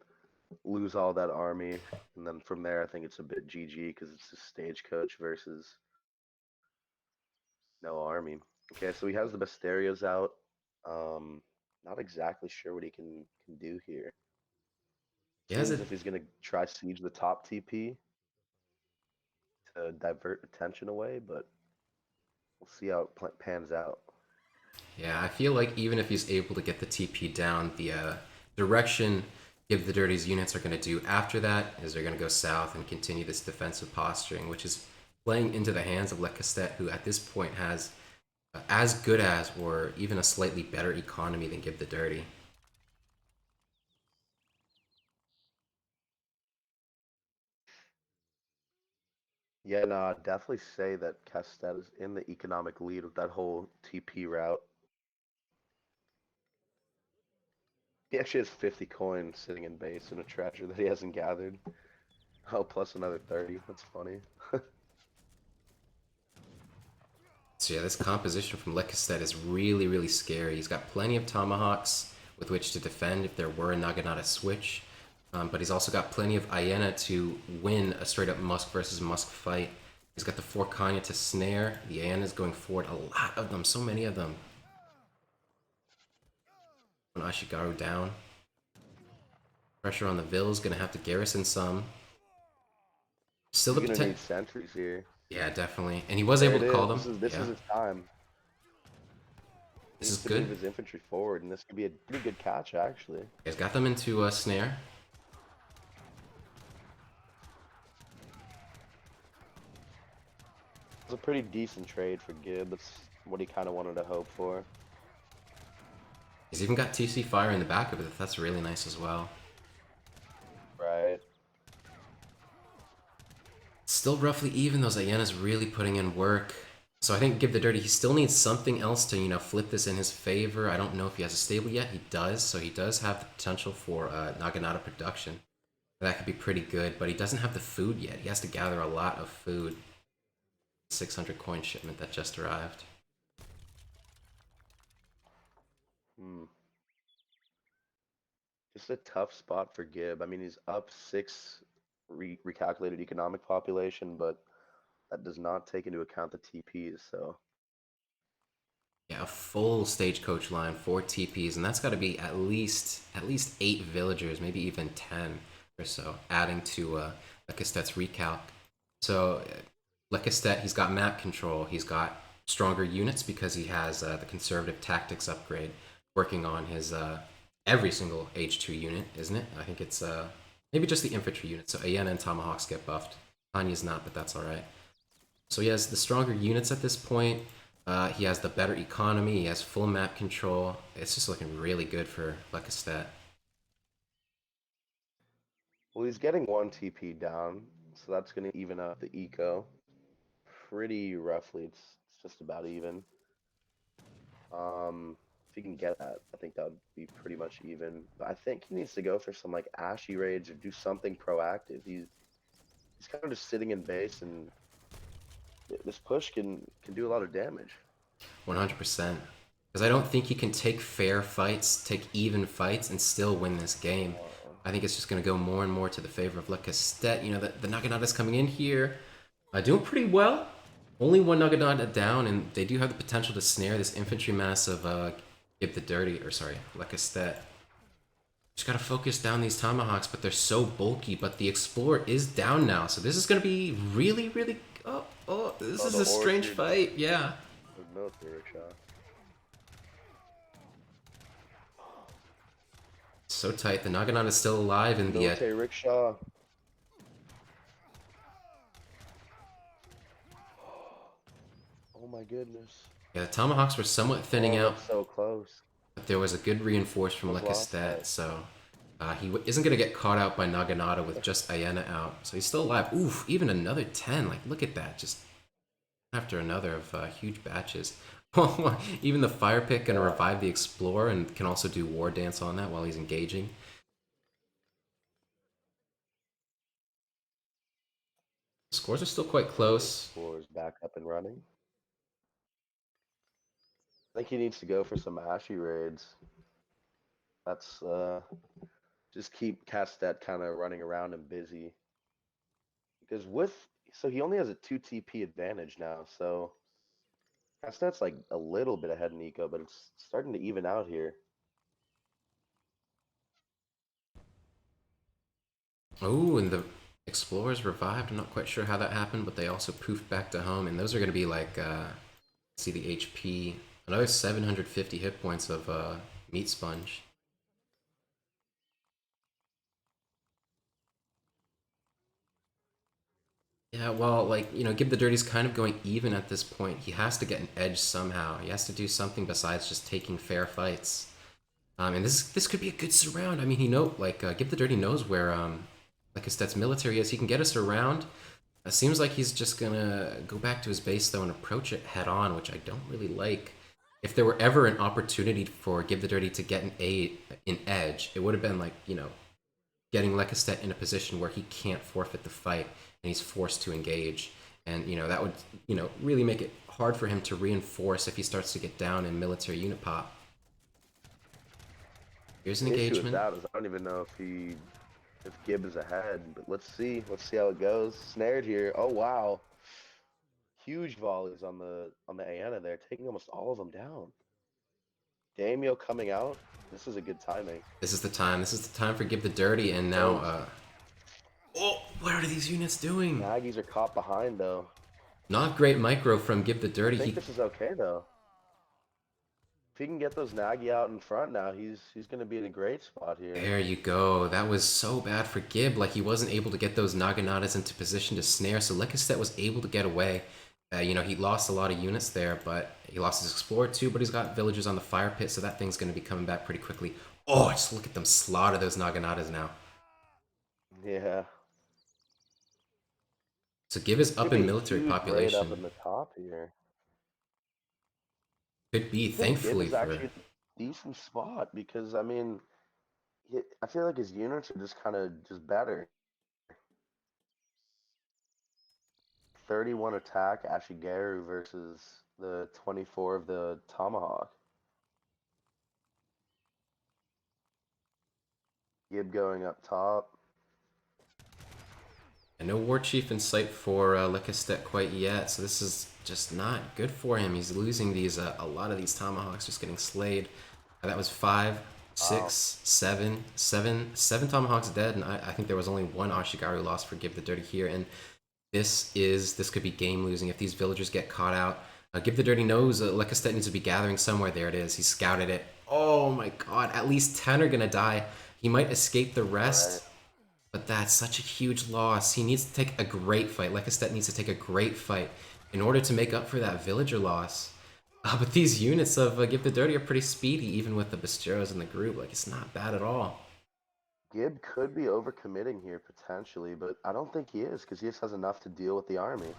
lose all that army, and then from there I think it's a bit GG because it's a stagecoach versus no army. Okay, so he has the Basterios out. Um, Not exactly sure what he can do here. He has Seems it. if he's gonna try siege the top TP to divert attention away, but we'll see how it pans out. Yeah, I feel like even if he's able to get the TP down, the direction GiBthedurrty's units are going to do after that is they're going to go south and continue this defensive posturing, which is playing into the hands of Lecastete, who at this point has as good as or even a slightly better economy than GiBthedurrty. Yeah, no, I'd definitely say that Castet is in the economic lead with that whole TP route. He actually has 50 coins sitting in base and a treasure that he hasn't gathered. Oh, plus another 30. That's funny. So yeah, this composition from Lecastete is really, really scary. He's got plenty of tomahawks with which to defend if there were a Naginata switch. But he's also got plenty of Ayena to win a straight up Musk versus Musk fight. He's got the 4 Kanya to snare. The Ayena's going forward. A lot of them, so many of them. When Ashigaru down. Pressure on the Vil is going to have to garrison some. Still the He's gonna potential. need sentries here. Yeah, definitely. And he was There able it to call is. them. This Yeah, is his time. He this is needs to good. move his infantry forward, and this could be a pretty good catch, actually. He's got them into a snare. It's a pretty decent trade for Gib. That's what he kind of wanted to hope for. He's even got TC Fire in the back of it. That's really nice as well. Right. Still roughly even. Those Ayena's really putting in work. So I think GiBthedurrty, he still needs something else to, flip this in his favor. I don't know if he has a stable yet. He does, so he does have the potential for Naginata production. That could be pretty good, but he doesn't have the food yet. He has to gather a lot of food. 600 coin shipment that just arrived. Just a tough spot for Gib. I mean, he's up 6 recalculated economic population, but that does not take into account the TPs, so. Yeah, a full stagecoach line, 4 TPs, and that's got to be at least 8 villagers, maybe even 10 or so, adding to Lecastete's recalc. So Lecastete, he's got map control, he's got stronger units because he has the conservative tactics upgrade working on his every single H2 unit, isn't it? I think it's maybe just the infantry unit. So Ayena and Tomahawks get buffed. Hanya's not, but that's alright. So he has the stronger units at this point. He has the better economy. He has full map control. It's just looking really good for Lecastete. Well, he's getting 1 TP down, so that's going to even out the eco pretty roughly. It's just about even. If he can get that, I think that would be pretty much even. But I think he needs to go for some like Ashy Raids or do something proactive. He's kind of just sitting in base, and this push can do a lot of damage. 100%. Because I don't think he can take fair fights, take even fights, and still win this game. I think it's just going to go more and more to the favor of Lecastete. The Naginata's coming in here, doing pretty well. Only 1 Naginata down, and they do have the potential to snare this infantry mass of Lecastete. Just gotta focus down these tomahawks, but they're so bulky. But the Explorer is down now, so this is gonna be really, really. This is a strange fight. Yeah. Military rickshaw. So tight. The Naginata is still alive in the Military rickshaw. Oh my goodness. Yeah, the tomahawks were somewhat thinning out. So close. But there was a good reinforce from Lecastete, so He isn't going to get caught out by Naginata with just Ayana out. So he's still alive. Oof, even another 10. Like, look at that. Just after another of huge batches. Even the Fire Pick going to Yeah. revive the Explorer and can also do War Dance on that while he's engaging. Scores are still quite The close. Explorer's back up and running. I think he needs to go for some Ashy raids. That's just keep Castet kind of running around and busy. Because so he only has a 2 TP advantage now, so Castet's like a little bit ahead in Eco, but it's starting to even out here. Oh, and the Explorers revived. I'm not quite sure how that happened, but they also poofed back to home. And those are going to be like, let's see the HP. Another 750 hit points of Meat Sponge. Yeah, well, like, GiBthedurrty's kind of going even at this point. He has to get an edge somehow. He has to do something besides just taking fair fights. And this could be a good surround. I mean, GiBthedurrty knows where like Estet's military is. He can get us around. It seems like he's just gonna go back to his base though and approach it head on, which I don't really like. If there were ever an opportunity for GiBthedurrty to get an edge, it would have been like, getting Lecastete in a position where he can't forfeit the fight and he's forced to engage. And, that would, really make it hard for him to reinforce if he starts to get down in military unit pop. Here's an The issue with engagement. that is I don't even know if Gib is ahead, but let's see. Let's see how it goes. Snared here. Oh wow. Huge volleys on the Aena there, taking almost all of them down. Daimyo coming out. This is a good timing. This is the time. This is the time for GiBthedurrty, and now, oh, what are these units doing? Nagis are caught behind though. Not great micro from I GiBthedurrty. think this is okay though. If he can get those Nagi out in front now, he's gonna be in a great spot here. There you go. That was so bad for Gib. Like, he wasn't able to get those Naganatas into position to snare, so Lecastete was able to get away. He lost a lot of units there, but he lost his Explorer too, but he's got villagers on the Fire Pit, so that thing's going to be coming back pretty quickly. Oh, just look at them slaughter those Naganatas now. Yeah. So Gib is up in Could be military huge raid up population. in the top here. Could be, I think Gib thankfully, is for... actually a decent spot because I mean, I feel like his units are just kind of just better. 31 attack Ashigaru versus the 24 of the Tomahawk. Gib going up top. And no War Chief in sight for Lecastete quite yet, so this is just not good for him. He's losing these a lot of these Tomahawks, just getting slayed. That was 5, 6, Wow. 7 Tomahawks dead, and I think there was only one Ashigaru lost for GiBthedurrty here, and this could be game losing if these villagers get caught out. GiBthedurty knows Lecastete needs to be gathering somewhere. There it is. He scouted it. Oh my god, at least 10 are gonna die. He might escape the Right. rest. But that's such a huge loss. He needs to take a great fight. Lecastete needs to take a great fight in order to make up for that villager loss. But these units of GiBthedurrty are pretty speedy, even with the Bastilleros in the group. Like, it's not bad at all. Gib could be overcommitting here potentially, but I don't think he is because he just has enough to deal with the army.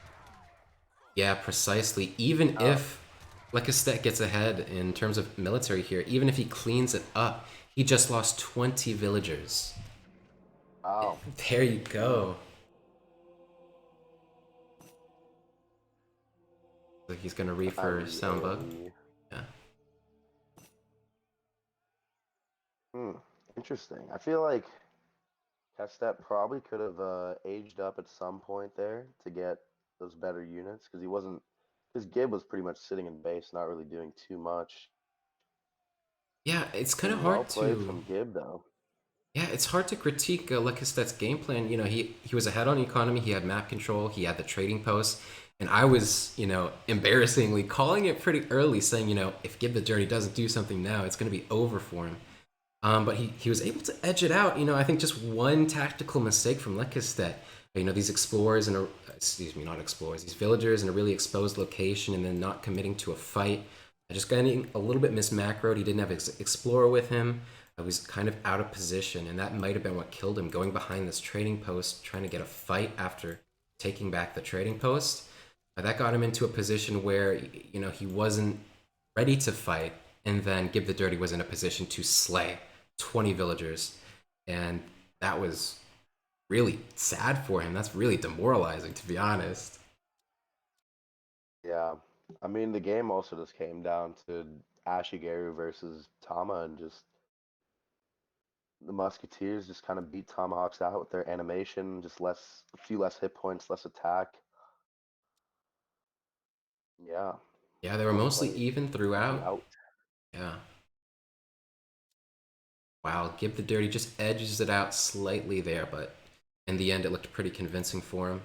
Yeah, precisely. Even Uh, if Lecastete gets ahead in terms of military here, even if he cleans it up, he just lost 20 villagers. wow. There you go. Like he's gonna read for Nagi Soundbug. AoE. Yeah. Interesting. I feel like Kestet probably could have aged up at some point there to get those better units because he wasn't. His Gib was pretty much sitting in base, not really doing too much. Yeah, it's kind of Well hard played to... from Gib though. Yeah, it's hard to critique Lecastete's game plan. He was ahead on economy. He had map control. He had the trading post, and I was, embarrassingly calling it pretty early, saying, if GiBthedurrty doesn't do something now, it's going to be over for him. But he was able to edge it out. I think just one tactical mistake from Lecastete. These explorers and excuse me, not explorers, these villagers in a really exposed location, and then not committing to a fight. Just getting a little bit mismacroed. He didn't have his explorer with him. I was kind of out of position, and that might have been what killed him, going behind this trading post, trying to get a fight after taking back the trading post. That got him into a position where, he wasn't ready to fight, and then GiBthedurrty was in a position to slay 20 villagers, and that was really sad for him. That's really demoralizing, to be honest. Yeah. I mean, the game also just came down to Ashigaru versus Tama, and just the Musketeers just kind of beat Tomahawks out with their animation, just a few less hit points, less attack. Yeah, Yeah, they were Tama mostly played even GG throughout. out. Yeah. Wow, GiBthedurrty just edges it out slightly there, but in the end, it looked pretty convincing for him.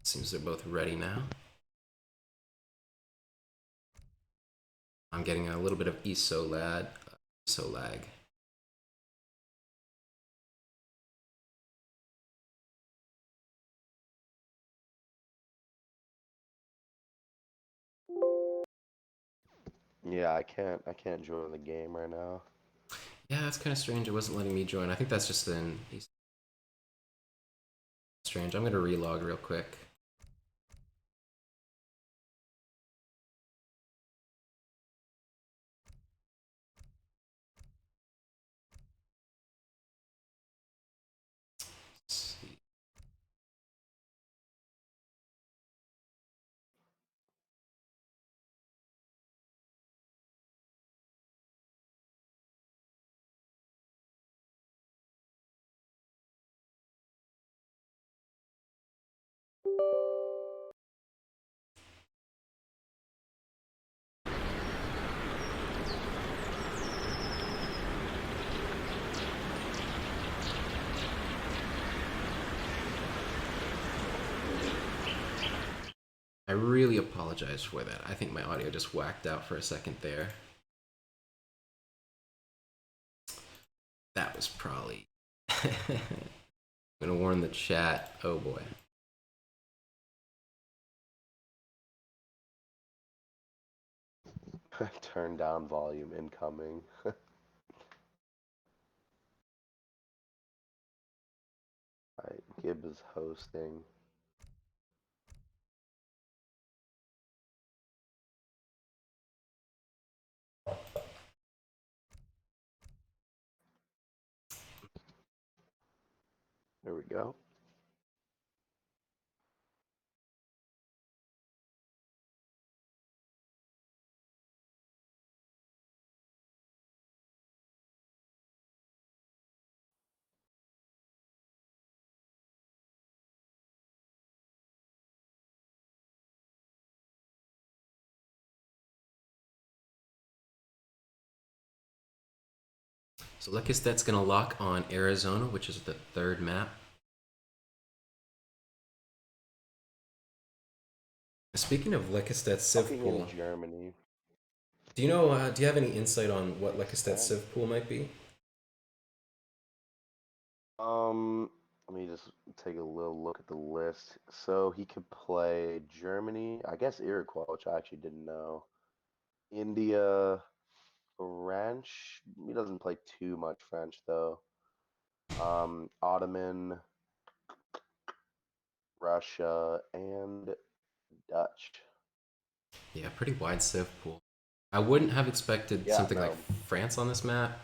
Seems they're both ready now. I'm getting a little bit of ESO lag. Yeah, I can't join the game right now. Yeah, that's kind of strange. It wasn't letting me join. I think that's just an strange. I'm gonna relog real quick. Let's see. I really apologize for that. I think my audio just whacked out for a second there. That was probably. I'm gonna warn the chat. Oh boy. Turn down volume incoming. Alright, Gib is hosting. There we go. So Lecastete's gonna lock on Arizona, which is the third map. Speaking of Lecastete's Civ Locking in pool, Germany. do you know? Do you have any insight on what Lecastete's Okay. Civ pool might be? Let me just take a little look at the list. So he could play Germany, I guess Iroquois, which I actually didn't know. India, French. He doesn't play too much French though. Ottoman, Russia, and Dutch. Yeah, pretty wide Civ pool. I wouldn't have expected Yeah, something like no. France on this map.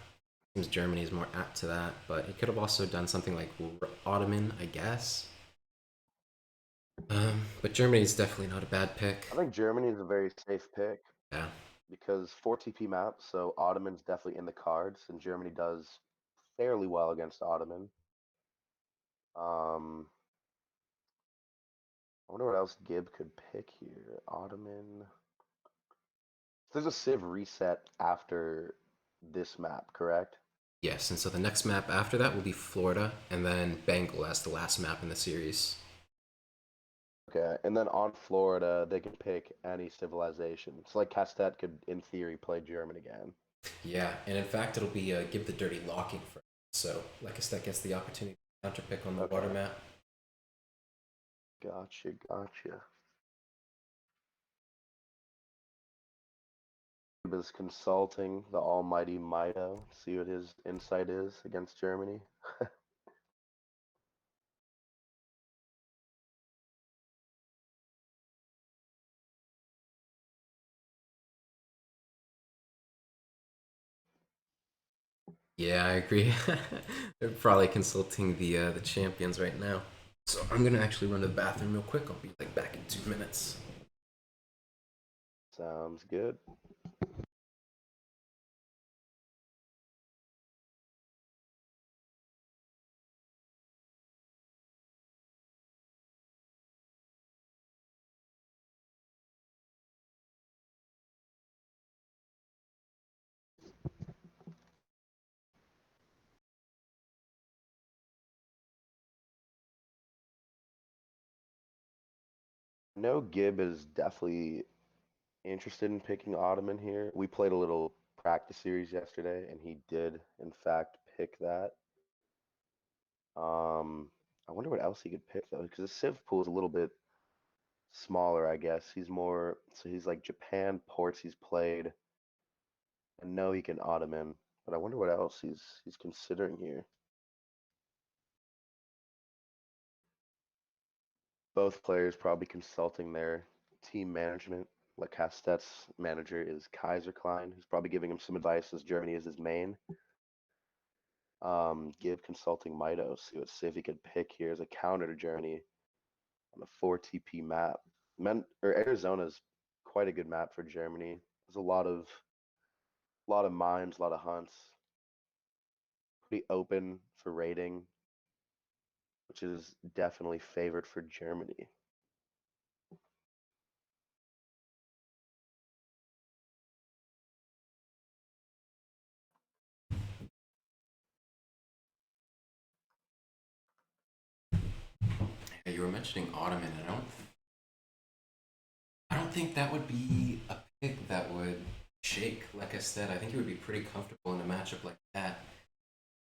Seems Germany is more apt to that, but he could have also done something like Ottoman, I guess. But Germany is definitely not a bad pick. I think Germany is a very safe pick Yeah. because 4 TP maps, so Ottoman's definitely in the cards, and Germany does fairly well against Ottoman. Um, I wonder what else Gib could pick here. Ottoman. There's a Civ reset after this map, correct? Yes, and so the next map after that will be Florida, and then Bengal as the last map in the series. Okay, and then on Florida, they can pick any civilization. So like Castet could, in theory, play German again. Yeah, and in fact, it'll be GiBthedurrty locking for. So, like I said, gets the opportunity to counter pick on the water Okay, map. gotcha, gotcha. is consulting the almighty Mido, see what his insight is against Germany. Yeah, I agree. They're probably consulting the champions right now. So I'm gonna actually run to the bathroom real quick. I'll be like back in 2 minutes. Sounds good. I know Gib is definitely interested in picking Ottoman here. We played a little practice series yesterday, and he did, in fact, pick that. I wonder what else he could pick though, because the Civ pool is a little bit smaller, I guess. He's more so he's like Japan ports he's played. I know he can Ottoman, but I wonder what else he's considering here. Both players probably consulting their team management. Lecastete's manager is Kaiser Klein, who's probably giving him some advice as Germany is his main. Give consulting Mido, see if he could pick here as a counter to Germany on a 4 TP map. Arizona's quite a good map for Germany. There's a lot of mines, a lot of hunts. Pretty open for raiding, which is definitely favored for Germany. Yeah, you were mentioning Ottoman. I don't think that would be a pick that would shake. Like I said, I think he would be pretty comfortable in a matchup like that.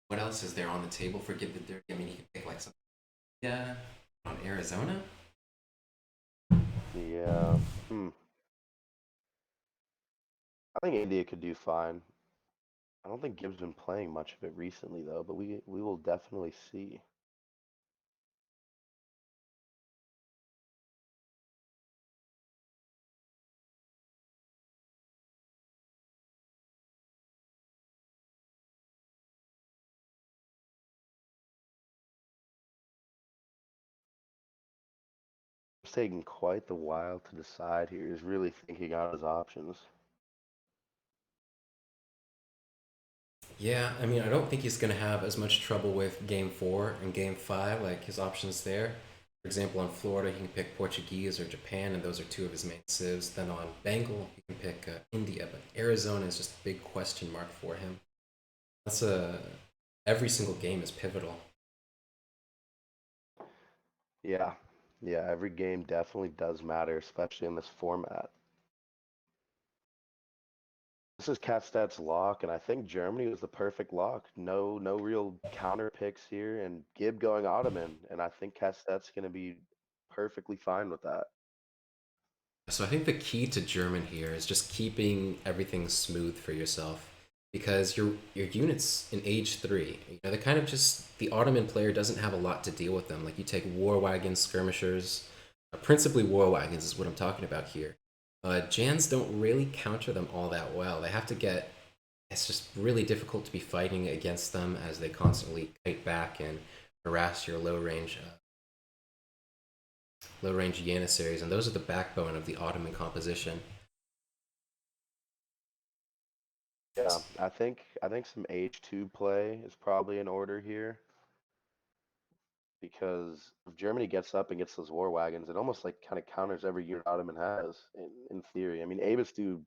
What else is there on the table for GiBthedurrty? I mean, he could pick like something. Yeah, on Arizona. Yeah. I think India could do fine. I don't think Gibbs been playing much of it recently though, but we will definitely see. It's taking quite the while to decide here. He's really thinking out his options. Yeah, I mean, I don't think he's going to have as much trouble with game four and game five, like his options there. For example, on Florida, he can pick Portuguese or Japan, and those are two of his main civs. Then on Bengal, he can pick India, but Arizona is just a big question mark for him. That's a every single game is pivotal. Yeah. Yeah, every game definitely does matter, especially in this format. This is Catstat's lock, and I think Germany was the perfect lock. No real counter picks here, and Gib going Ottoman, and I think Catstat's going to be perfectly fine with that. So I think the key to German here is just keeping everything smooth for yourself, because your units in age three, they're kind of just the Ottoman player doesn't have a lot to deal with them. Like you take war wagons, skirmishers, principally war wagons is what I'm talking about here. Jans don't really counter them all that well. They have to get. It's just really difficult to be fighting against them as they constantly kite back and harass your low range Janissaries, and those are the backbone of the Ottoman composition. Yeah, I think some H2 play is probably in order here because if Germany gets up and gets those war wagons, it almost like kind of counters every unit Ottoman has in theory. I mean, Avis do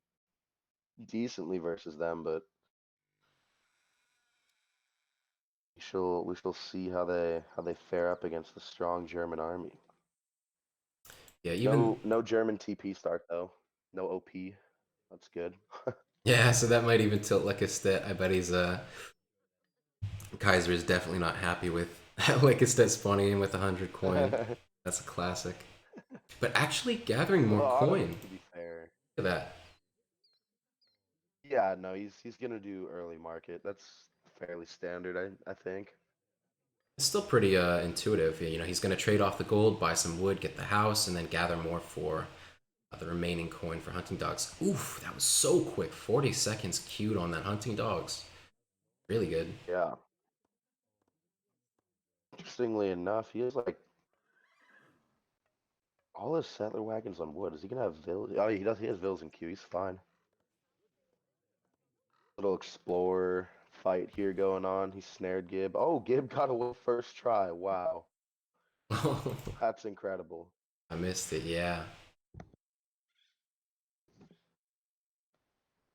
decently versus them, but we shall see how they fare up against the strong German army. Yeah, even No German TP start though. No OP. That's good. yeah, so that might even tilt Lecastete. I bet he's Kaiser is definitely not happy with Lecastete spawning in with 100 coin. That's a classic. But actually gathering more Well, Ottoman, coin. to be fair, Look at that. Yeah, no, he's gonna do early market. That's fairly standard, I think. It's still pretty intuitive. You know, he's going to trade off the gold, buy some wood, get the house, and then gather more for the remaining coin for hunting dogs. Oof, that was so quick. 40 seconds queued on that hunting dogs. Really good. Yeah. Interestingly enough, he has like all his settler wagons on wood. Is he gonna have villas? Oh, he does. He has villas in queue. He's fine. Little explorer fight here going on. He snared Gib. Oh, Gib got away first try. Wow, that's incredible. I missed it, yeah.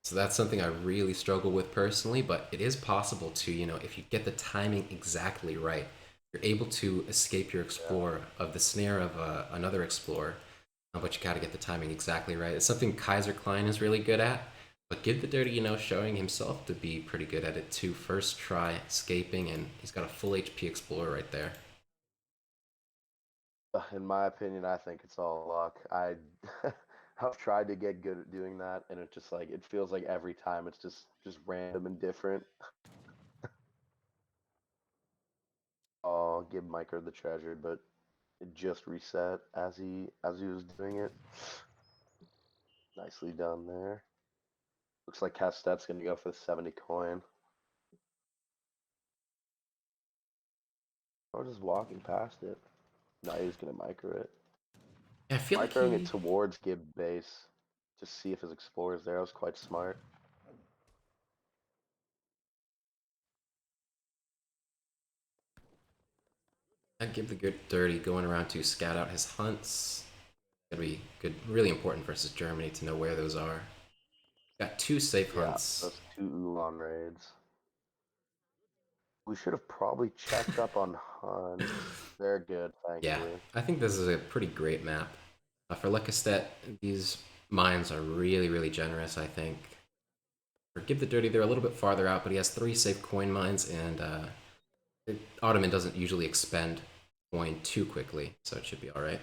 So that's something I really struggle with personally, but it is possible to, you know, if you get the timing exactly right, you're able to escape your Yeah. explorer of the snare of another explorer, but you got to get the timing exactly right. It's something Kaiser Klein is really good at, but GiBthedurrty, you know, showing himself to be pretty good at it too. First try escaping, and he's got a full HP explorer right there. In my opinion, I think it's all luck. I've tried to get good at doing that, and it just like it feels like every time it's just random and different. Oh, give Micro the treasure, but it just reset as he was doing it. Nicely done there. Looks like Castette's gonna go for the 70 coin. I was just walking past it. No, he's gonna micro it. Yeah, I feel like Microing it he. towards Gib base. Just see if his explorer's there. That was quite smart. I'd give the good dirty going around to scout out his hunts. Gonna be good, really important versus Germany to know where those are. Got two safe Yeah, hunts. those two Ulan raids. We should have probably checked up on hunts. They're good, Yeah, thankfully. I think this is a pretty great map. For Lecastete, these mines are really, really generous, I think. For GiBthedurrty, they're a little bit farther out, but he has three safe coin mines, and Ottoman doesn't usually expend coin too quickly, so it should be alright.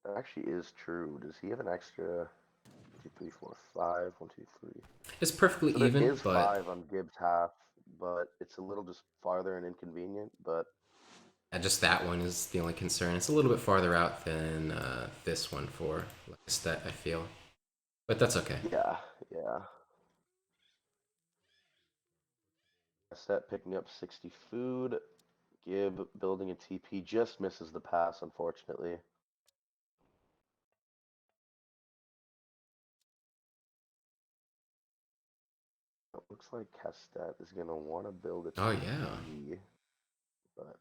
That actually is true. Does he have an extra 2, 3, 4, 5? 1, 2, 3. It's perfectly So there even, is but 5 on Gibbs half, but it's a little just farther and inconvenient. But just that one is the only concern. It's a little bit farther out than this one for Lecastete, I feel. But that's okay. yeah, yeah. Set picking up 60 food. Gib building a TP just misses the pass, unfortunately. It looks like Castet is gonna want to build a Oh, yeah. TP, but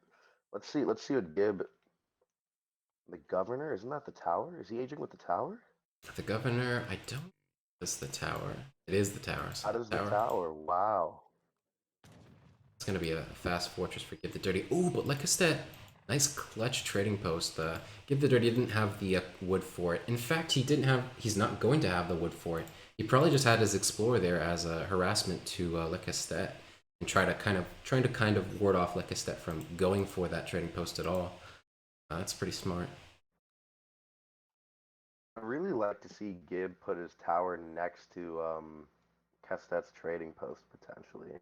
let's see what Gib, the governor, isn't that the tower? Is he aging with the tower? The governor, I don't. It's the tower. It is the tower. So How does the the tower. tower? Wow. It's gonna be a fast fortress for GiBthedurrty. Ooh, but Lecastete, nice clutch trading post. GiBthedurrty didn't have the wood for it. In fact, he didn't have. He's not going to have the wood for it. He probably just had his explorer there as a harassment to Lecastete and trying to kind of ward off Lecastete from going for that trading post at all. That's pretty smart. I really like to see Gib put his tower next to Castet's trading post potentially,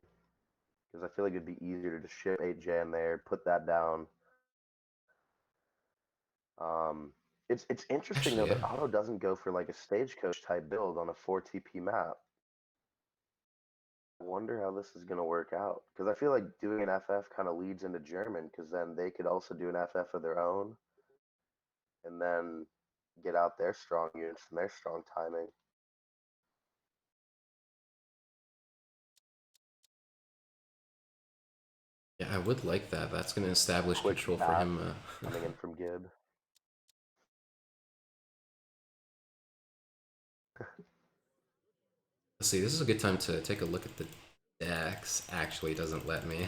because I feel like it'd be easier to just ship 8J in there, put that down. Um, it's interesting though Actually, yeah. that Otto doesn't go for like a stagecoach type build on a 4 TP map. I wonder how this is gonna work out, because I feel like doing an FF kind of leads into German, because then they could also do an FF of their own, and then get out their strong units and their strong timing. Yeah, I would like that. That's gonna establish Quick control for bath him. coming in from Gib. Let's see, this is a good time to take a look at the decks. Actually, it doesn't let me.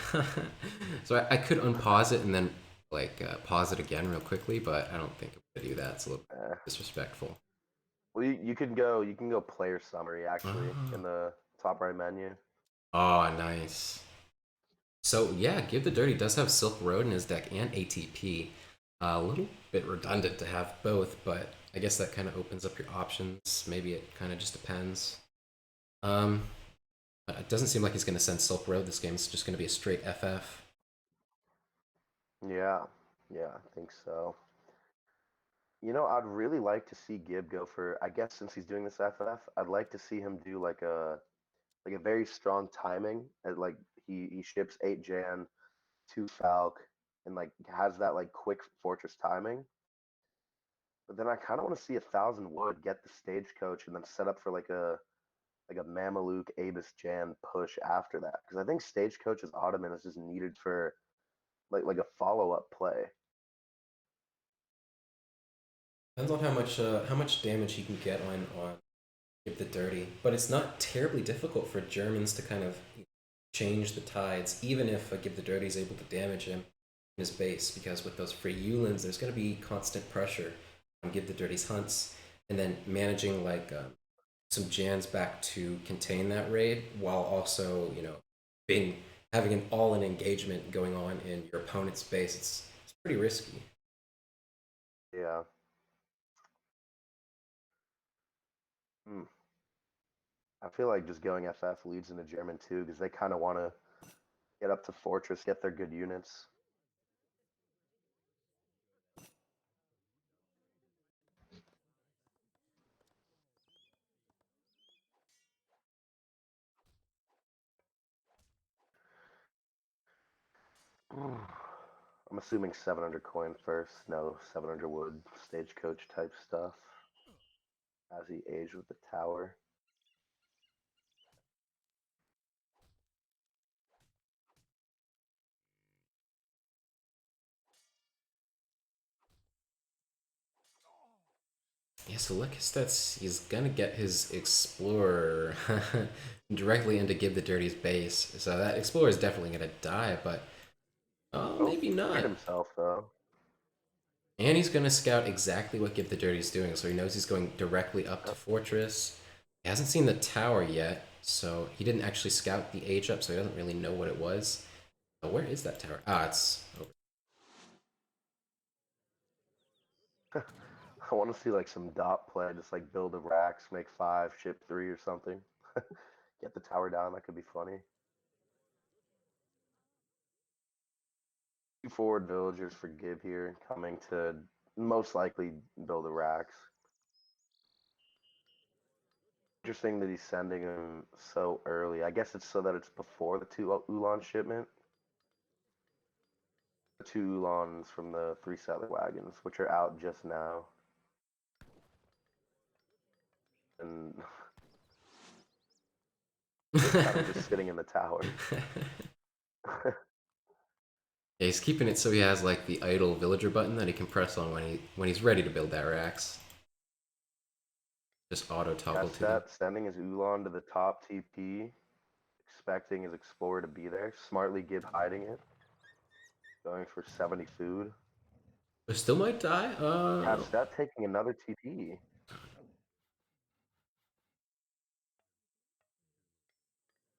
So I could unpause it and then like pause it again real quickly, but I don't think it would do that. It's a little Eh. disrespectful. Well, you can go player summary actually in Oh, the top right menu. oh, nice. So yeah, GiBthedurrty does have Silk Road in his deck and ATP. A little bit redundant to have both, but I guess that kind of opens up your options. Maybe it kind of just depends. Um, it doesn't seem like he's going to send Silk Road this game. It's just going to be a straight FF. Yeah, yeah, I think so. You know, I'd really like to see Gib go for, I guess since he's doing this FF, I'd like to see him do like a very strong timing. And like he ships 8 Jan, 2 Falc, and like has that like quick fortress timing. But then I kind of want to see 1,000 wood get the stagecoach and then set up for like a Mameluke Abus Jan push after that. Because I think stagecoach's Ottoman is just needed for like a follow up play. Depends on how much damage he can get on GiBthedurrty, but it's not terribly difficult for Germans to kind of change the tides, even if GiBthedurrty is able to damage him in his base, because with those free Yulins, there's going to be constant pressure on GiBthedurty's hunts, and then managing like some Jans back to contain that raid while also, you know, being having an all-in engagement going on in your opponent's base. It's pretty risky. Yeah. Hmm. I feel like just going FF leads into German too, because they kind of want to get up to Fortress, get their good units. I'm assuming 700 coin first. No, 700 wood, stagecoach type stuff. As he aged with the tower. Yeah, so Lecastete, he's gonna get his Explorer directly into GiBthedurty's base. So that Explorer is definitely gonna die, but oh, Oh, maybe he cleared not. himself though. And he's gonna scout exactly what GiBthedurty is doing, so he knows he's going directly up to Yep. Fortress. He hasn't seen the tower yet, so he didn't actually scout the age up, so he doesn't really know what it was. Oh, where is that tower? Ah, it's over. I want to see like some dot play, just like build a racks, make 5, ship 3 or something. Get the tower down. That could be funny. 2 forward villagers for Gib here, coming to most likely build a racks. Interesting that he's sending them so early. I guess it's so that it's before the 2 Ulan shipment. The 2 Ulans from the 3 settler wagons, which are out just now. And they're kind of just sitting in the tower. Yeah, he's keeping it so he has like the idle villager button that he can press on when he's ready to build that Rax. Just auto toggle to them. Lecastete sending his Ulan to the top TP, expecting his Explorer to be there. Smartly Gib hiding it, going for 70 food. But still might die. Lecastete taking another TP.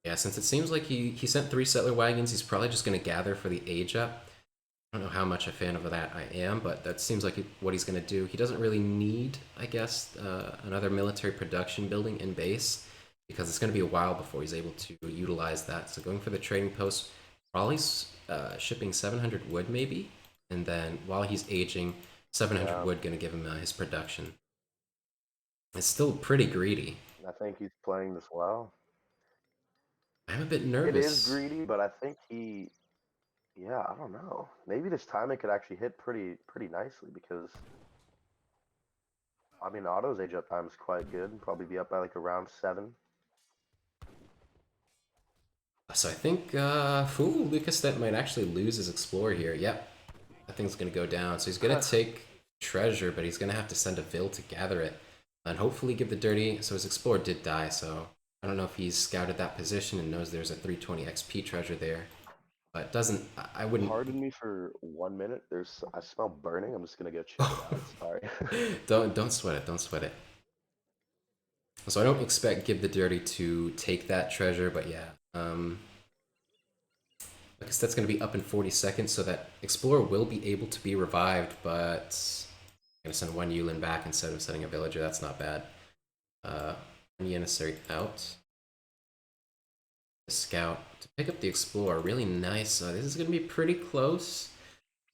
Yeah, since it seems like he sent 3 settler wagons, he's probably just gonna gather for the age up. I don't know how much a fan of that I am, but that seems like what he's going to do. He doesn't really need, I guess, another military production building in base because it's going to be a while before he's able to utilize that. So going for the trading post, probably shipping 700 wood maybe, and then while he's aging, 700 Yeah, wood going to give him his production. It's still pretty greedy. I think he's playing this well. I'm a bit It is nervous. greedy, but I think yeah, I don't know. Maybe this timing could actually hit pretty nicely because I mean, Otto's age up time is quite good. Probably be up by like around 7. So I think, Lecastete might actually lose his Explorer here. Yep, that thing's gonna go down. So he's gonna take treasure, but he's gonna have to send a Vil to gather it. And hopefully GiBthedurty. So his Explorer did die, so I don't know if he's scouted that position and knows there's a 320 XP treasure there. But doesn't, I wouldn't. Pardon me for 1 minute. I smell burning. I'm just gonna go check it out. Sorry. Don't sweat it, don't sweat it. So I don't expect GiBthedurty to take that treasure, but yeah. I guess that's going to be up in 40 seconds, so that Explorer will be able to be revived, but Gonna send one Yulin back instead of sending a villager. That's not bad. Emissary out. The scout to pick up the explorer. Really nice. This is gonna be pretty close.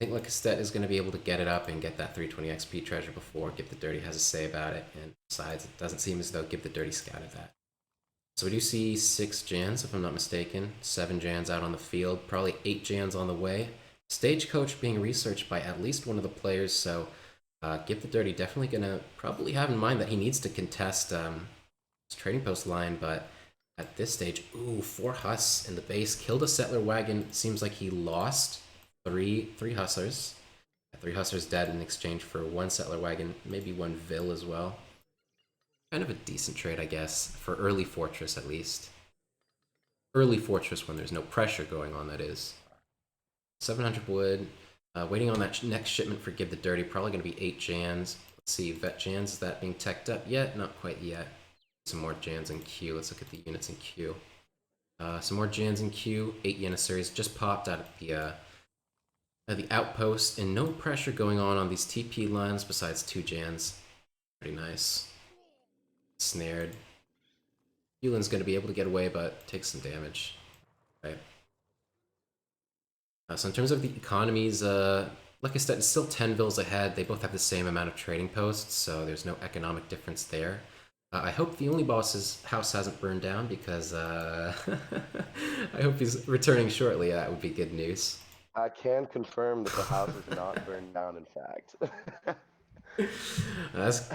I think Lecastete is gonna be able to get it up and get that 320 XP treasure before GiBthedurrty has a say about it. And besides, it doesn't seem as though GiBthedurrty scouted that. So we do see 6 Jans, if I'm not mistaken. 7 Jans out on the field. Probably 8 Jans on the way. Stagecoach being researched by at least one of the players. So GiBthedurrty definitely gonna probably have in mind that he needs to contest his trading post line, but at this stage, ooh, 4 Huss in the base. Killed a settler wagon. Seems like he lost three Hussars. 3 Hussars dead in exchange for 1 settler wagon, maybe 1 Vill as well. Kind of a decent trade, I guess, for early Fortress at least. Early Fortress when there's no pressure going on, that is. 700 wood. Waiting on that next shipment for GiBthedurrty. Probably going to be 8 Jans. Let's see, Vet Jans, is that being teched up yet? Not quite yet. Some more Jans in queue. Let's look at the units in queue. Some more Jans in queue. 8 Janissaries just popped out of the outpost, and no pressure going on these TP lines besides 2 Jans. Pretty nice. Snared. Yulin's going to be able to get away, but take some damage. Right. So in terms of the economies, like I said, it's still 10 vills ahead. They both have the same amount of trading posts, so there's no economic difference there. I hope the only boss's house hasn't burned down because I hope he's returning shortly. That would be good news. I can confirm that the house is not burned down, in fact. That's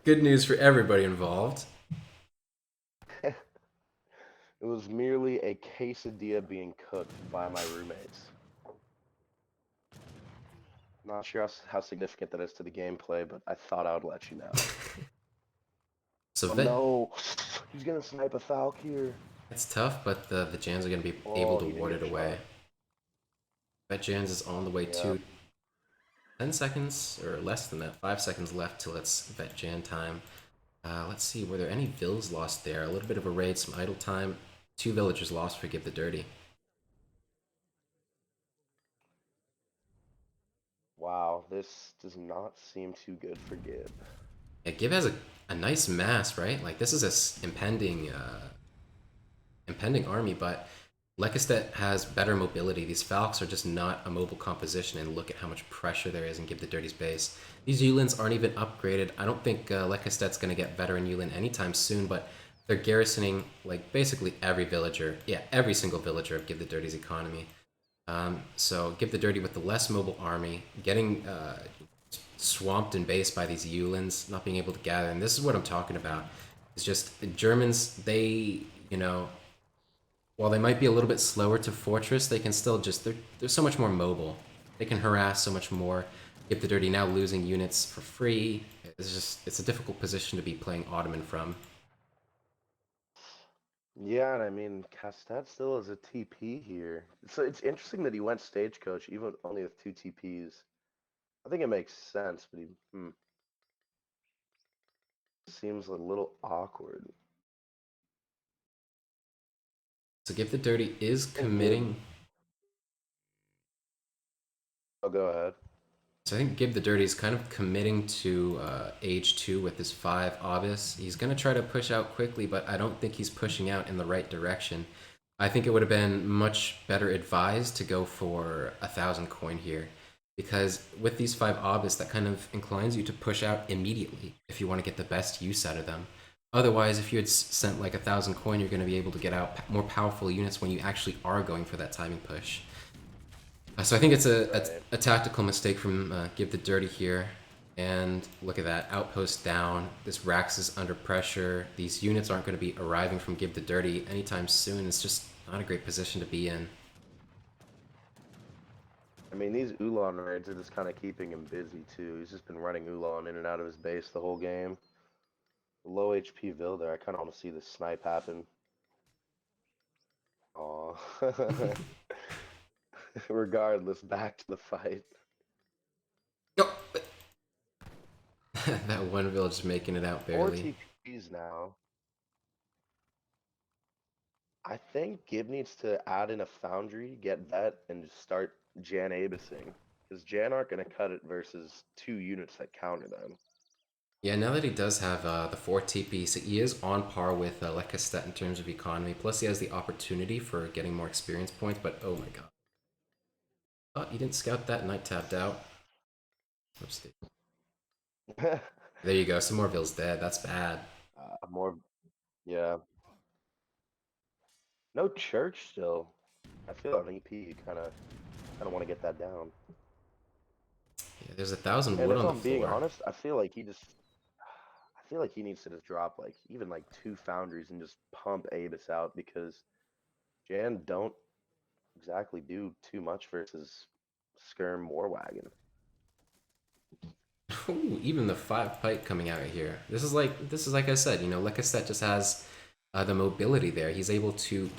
good news for everybody involved. It was merely a quesadilla being cooked by my roommates. Not sure how significant that is to the gameplay, but I thought I would let you know. So Oh no, he's gonna snipe a Falk here. It's tough, but the Jans are going to be able to ward it away. Vet Jans is on the way too. 10 seconds, or less than that, 5 seconds left till it's Vet Jan time. Let's see, were there any vills lost there? A little bit of a raid, some idle time. 2 villagers lost for GiBthedurrty. Wow, this does not seem too good for Gib. Yeah, Gib has a nice mass, right? Like, this is a impending army, but Lecastete has better mobility. These Falcons are just not a mobile composition, and look at how much pressure there is in GiBthedurrty's base. These Yulins aren't even upgraded. I don't think Lecastete's going to get veteran Yulin anytime soon, but they're garrisoning like basically every villager. Yeah, every single villager of GiBthedurrty's economy. So GiBthedurrty with the less mobile army, getting swamped in base by these Yulins, not being able to gather. And this is what I'm talking about. It's just the Germans, they, you know, while they might be a little bit slower to Fortress, they can still just, they're so much more mobile. They can harass so much more. GiBthedurrty now losing units for free. It's a difficult position to be playing Ottoman from. Yeah, and I mean, Castet still has a TP here. So it's interesting that he went Stagecoach, even only with 2 TPs. I think it makes sense, but he seems a little awkward. So GiBthedurrty is committing. Oh, go ahead. So I think GiBthedurrty is kind of committing to age 2 with his 5 Obvious. He's going to try to push out quickly, but I don't think he's pushing out in the right direction. I think it would have been much better advised to go for 1,000 coin here, because with these 5 Obvious, that kind of inclines you to push out immediately if you want to get the best use out of them. Otherwise, if you had sent like 1,000 coin, you're going to be able to get out more powerful units when you actually are going for that timing push. So I think it's a tactical mistake from GiBthedurrty here. And look at that, outpost down. This Rax is under pressure. These units aren't going to be arriving from GiBthedurrty anytime soon. It's just not a great position to be in. I mean, these Ulan raids are just kind of keeping him busy, too. He's just been running Ulan in and out of his base the whole game. Low HP Vil there. I kind of want to see this snipe happen. Aw. Regardless, back to the fight. Oh! That one village making it out barely. 4 TPs now. I think Gib needs to add in a foundry, get that, and just start Jan Abusing. Because Jan aren't going to cut it versus 2 units that counter them. Yeah, now that he does have the 4 TP, so he is on par with Lecastete in terms of economy. Plus, he has the opportunity for getting more experience points. But oh my god, oh, he didn't scout that. Knight tapped out. Oops. There you go. Some more Ville's dead. That's bad. More, yeah. No church still. I feel on EP you kind of want to get that down. Yeah, there's 1,000 And wood if on the I'm being floor. honest, I feel like he needs to just drop like even like 2 foundries and just pump Abyss out because Jan don't exactly do too much versus Skirm Warwagon. Ooh, even the 5 pike coming out of here. This is like I said, you know, Lecastete just has the mobility there. He's able to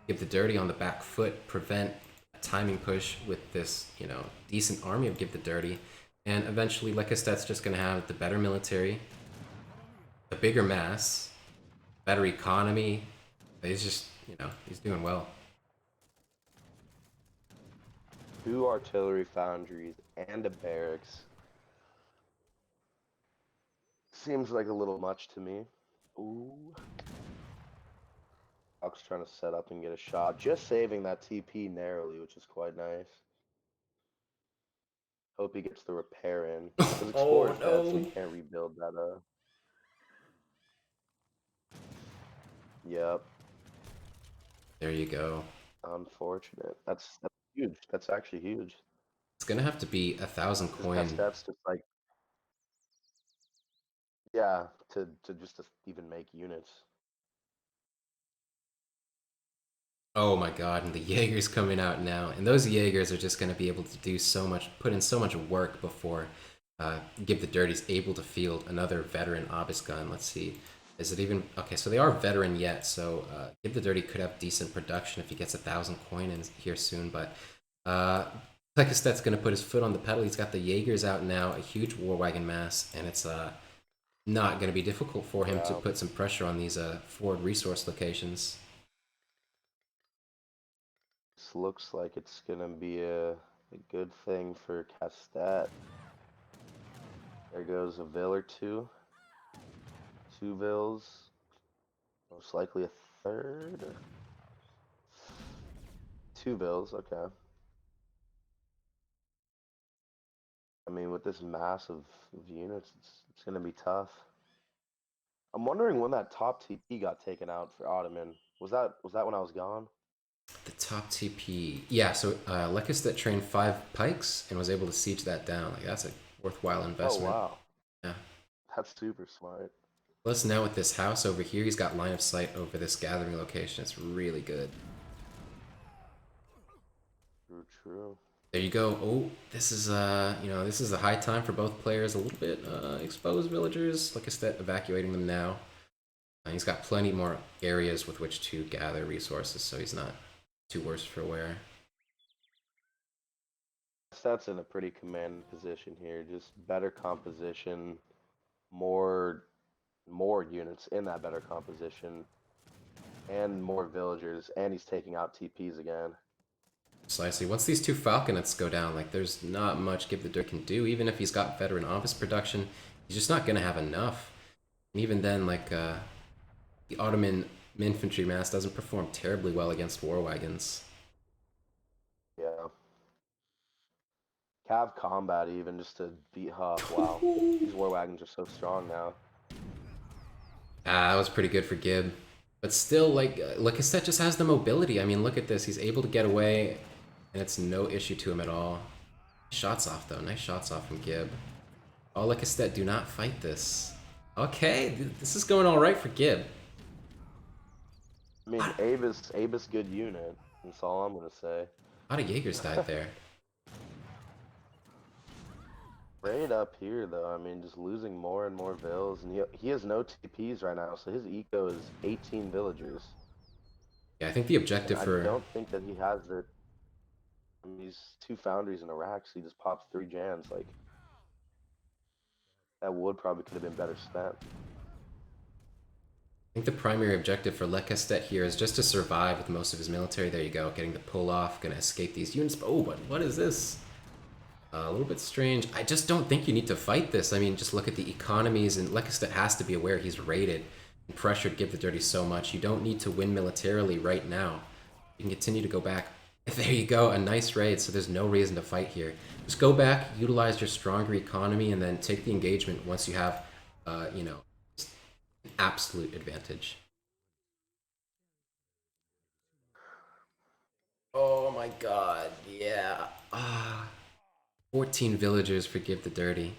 give the dirty on the back foot, prevent a timing push with this, you know, decent army of give the dirty, and eventually Lecastete's just gonna have the better military, the bigger mass, better economy. He's just, you know, he's doing well. 2 artillery foundries and a barracks. Seems like a little much to me. Ooh. Huck's trying to set up and get a shot. Just saving that TP narrowly, which is quite nice. Hope he gets the repair in. His Oh Explorer's dead, so he no! can't rebuild that, Yep. There you go. Unfortunate. That's huge. That's actually huge. It's gonna have to be 1,000 His coin. best steps just like, yeah, to even make units. Oh my god, and the Jaeger's coming out now. And those Jaegers are just going to be able to do so much, put in so much work before GiBthedurrty's able to field another veteran Obus gun. Let's see. Is it even... Okay, so they are veteran yet, so GiBthedurty could have decent production if he gets 1,000 coin in here soon, but Lecastete's going to put his foot on the pedal. He's got the Jaegers out now, a huge war wagon mass, and it's not going to be difficult for him to put some pressure on these forward resource locations. This looks like it's gonna be a good thing for Castat. There goes a Vill or 2. 2 Vills. Most likely a third. 2 Vills, okay. I mean, with this mass of units, it's gonna be tough. I'm wondering when that top TP got taken out for Ottoman. Was that when I was gone? The top TP. Yeah, so Lecastete trained 5 pikes and was able to siege that down. Like, that's a worthwhile investment. Oh, wow. Yeah. That's super smart. Plus, now with this house over here, he's got line of sight over this gathering location. It's really good. True. There you go. Oh, this is this is a high time for both players. A little bit exposed villagers. Lecastete evacuating them now. He's got plenty more areas with which to gather resources, so he's not too worse for wear. That's in a pretty commanding position here. Just better composition, more units in that better composition, and more villagers, and he's taking out TPs again. Precisely. Once these 2 falconets go down, like, there's not much GiBthedurty can do. Even if he's got veteran office production, he's just not going to have enough. And even then, like, the Ottoman infantry mass doesn't perform terribly well against war wagons. Yeah. Cav combat even just to beat Huff. Wow. These war wagons are so strong now. That was pretty good for Gib. But still, like, Lecastete just has the mobility. I mean, look at this. He's able to get away, and it's no issue to him at all. Shots off, though. Nice shots off from Gib. Oh, Lecastete, do not fight this. Okay, this is going all right for Gib. I mean, Avis good unit. That's all I'm gonna say. A lot of Jaegers died there. Right up here, though, I mean, just losing more and more vills, and he has no TPs right now, so his eco is 18 villagers. Yeah, I think the objective And for... I don't think that he has the... I mean, he's 2 foundries in Iraq, so he just pops 3 Jans, like... That wood probably could have been better spent. I think the primary objective for Lecastete here is just to survive with most of his military. There you go, getting the pull off, gonna escape these units. Oh, but what is this? A little bit strange. I just don't think you need to fight this. I mean, just look at the economies, and Lecastete has to be aware he's raided and pressured GiBthedurrty so much. You don't need to win militarily right now. You can continue to go back. There you go, a nice raid, so there's no reason to fight here. Just go back, utilize your stronger economy, and then take the engagement once you have, you know, an absolute advantage. Oh my god, yeah. 14 villagers for GiBthedurrty.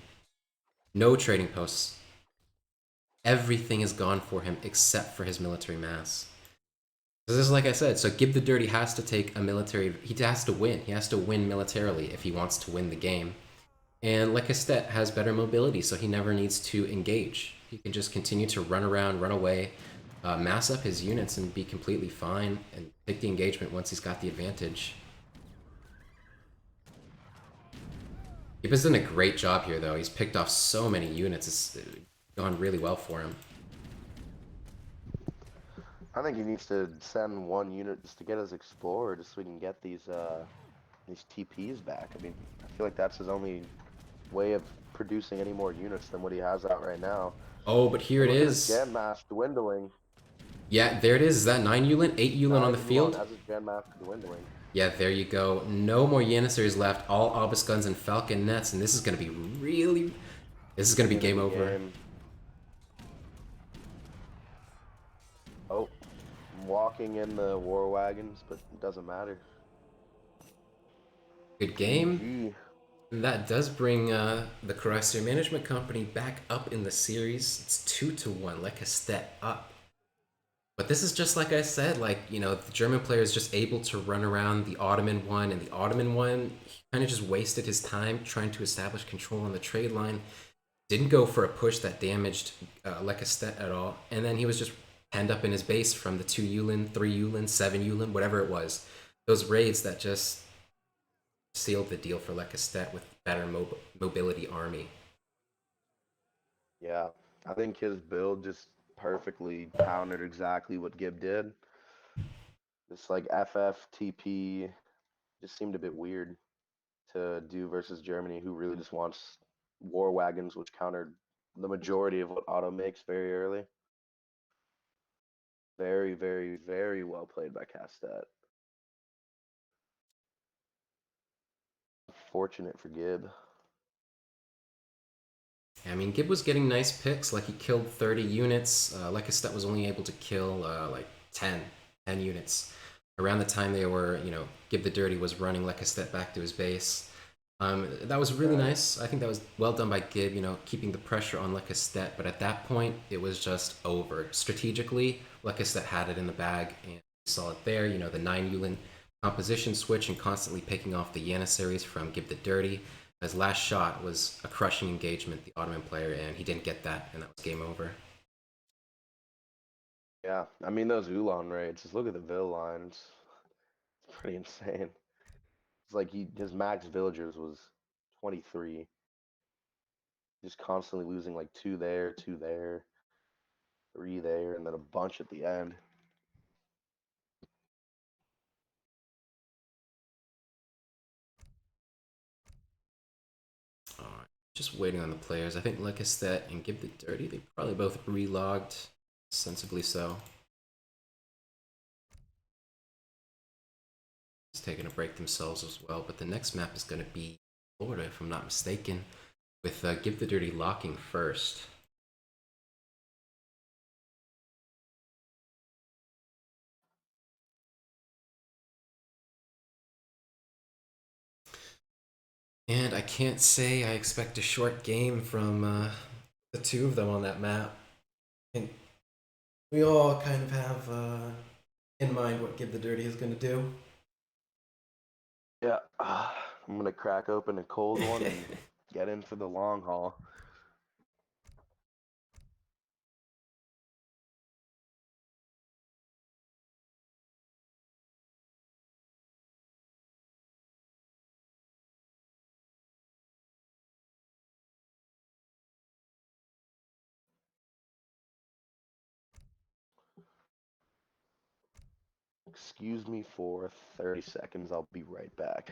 No trading posts. Everything is gone for him except for his military mass. This is like I said, so GiBthedurrty has to take a military, he has to win. He has to win militarily if he wants to win the game. And Lecastete has better mobility, so he never needs to engage. He can just continue to run around, run away, mass up his units, and be completely fine, and take the engagement once he's got the advantage. Gib has done a great job here, though. He's picked off so many units. It's gone really well for him. I think he needs to send one unit just to get his explorer, just so we can get these TPs back. I mean, I feel like that's his only way of producing any more units than what he has out right now. Oh, but here And it look at his is. gen mass dwindling. Yeah, there it is. Is that 9 Yulin? 8 Yulin on the 9-1 field? as his gen mass dwindling. Yeah, there you go. No more Janissaries left. All Obelisk guns and Falcon nets, and this is going to be really... This is going to be game over. Game. Oh, I'm walking in the war wagons, but it doesn't matter. Good game. GG. That does bring the Chrysler Management Company back up in the series. It's 2-1. Lecastete up. But this is just like I said, like, you know, the German player is just able to run around the Ottoman one, and the Ottoman one, he kind of just wasted his time trying to establish control on the trade line. Didn't go for a push that damaged Lecastete at all, and then he was just penned up in his base from the 2 Yulin, 3 Yulin, 7 Yulin, whatever it was. Those raids that just sealed the deal for Lecastete with better mobility army. Yeah, I think his build just perfectly countered exactly what Gib did. Just like FF, TP, just seemed a bit weird to do versus Germany, who really just wants war wagons, which countered the majority of what Otto makes very early. Very, very, very well played by Castet. Fortunate for Gib. I mean, Gib was getting nice picks, like he killed 30 units. Lecastete was only able to kill like 10 units. Around the time they were, you know, GiBthedurrty was running Lecastete back to his base. That was really nice. I think that was well done by Gib, you know, keeping the pressure on Lecastete. But at that point, it was just over. Strategically, Lecastete had it in the bag, and we saw it there. You know, the 9 Yulin composition switch and constantly picking off the Janissaries from GiBthedurty. His last shot was a crushing engagement, the Ottoman player, and he didn't get that, and that was game over. Yeah, I mean those Ulan raids. Just look at the Vill lines. It's pretty insane. It's like his max villagers was 23. Just constantly losing like two there, three there, and then a bunch at the end. Alright, just waiting on the players. I think Lecastete and GiBthedurty, they probably both relogged, sensibly so. Just taking a break themselves as well, but the next map is going to be Florida, if I'm not mistaken, with GiBthedurty locking first. And I can't say I expect a short game from the two of them on that map. And we all kind of have in mind what GiBthedurty is going to do. Yeah, I'm gonna crack open a cold one and get in for the long haul. Excuse me for 30 seconds. I'll be right back.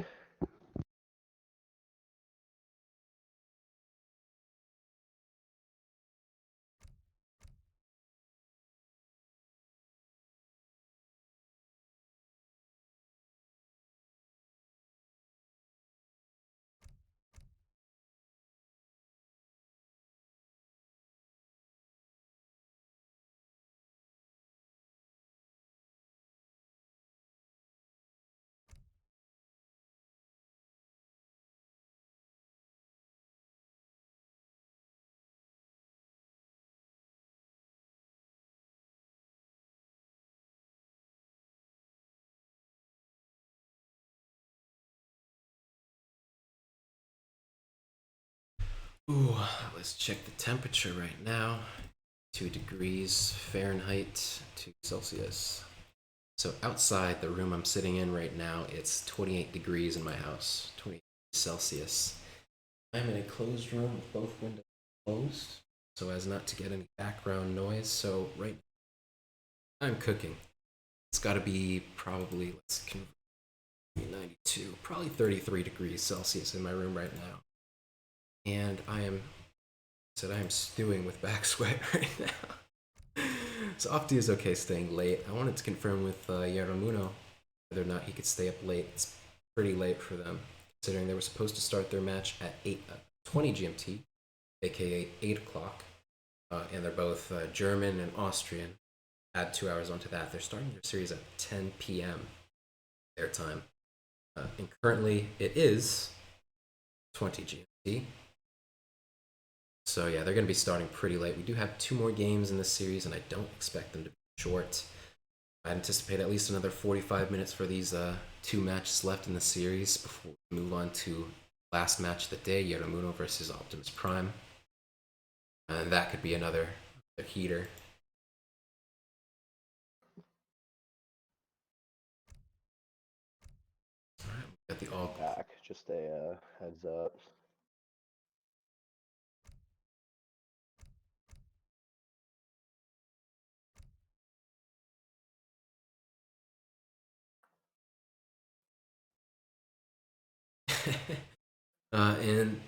Ooh, let's check the temperature right now. 2 degrees Fahrenheit to Celsius. So outside the room I'm sitting in right now, it's 28 degrees in my house, 28 Celsius. I'm in a closed room with both windows closed so as not to get any background noise. So right now I'm cooking. It's got to be probably, let's convert 92, probably 33 degrees Celsius in my room right now. And I am stewing with back sweat right now. So Opti is okay staying late. I wanted to confirm with Yaramuno whether or not he could stay up late. It's pretty late for them, considering they were supposed to start their match at 8:20 GMT, aka 8 o'clock. And they're both German and Austrian. Add 2 hours onto that. They're starting their series at 10 p.m. their time. And currently it is 20 GMT. So yeah, they're going to be starting pretty late. We do have 2 more games in this series, and I don't expect them to be short. I anticipate at least another 45 minutes for these 2 matches left in the series before we move on to last match of the day, Yaramuno versus Optimus Prime. And that could be another heater. All right, we got the all Back, just a heads up. and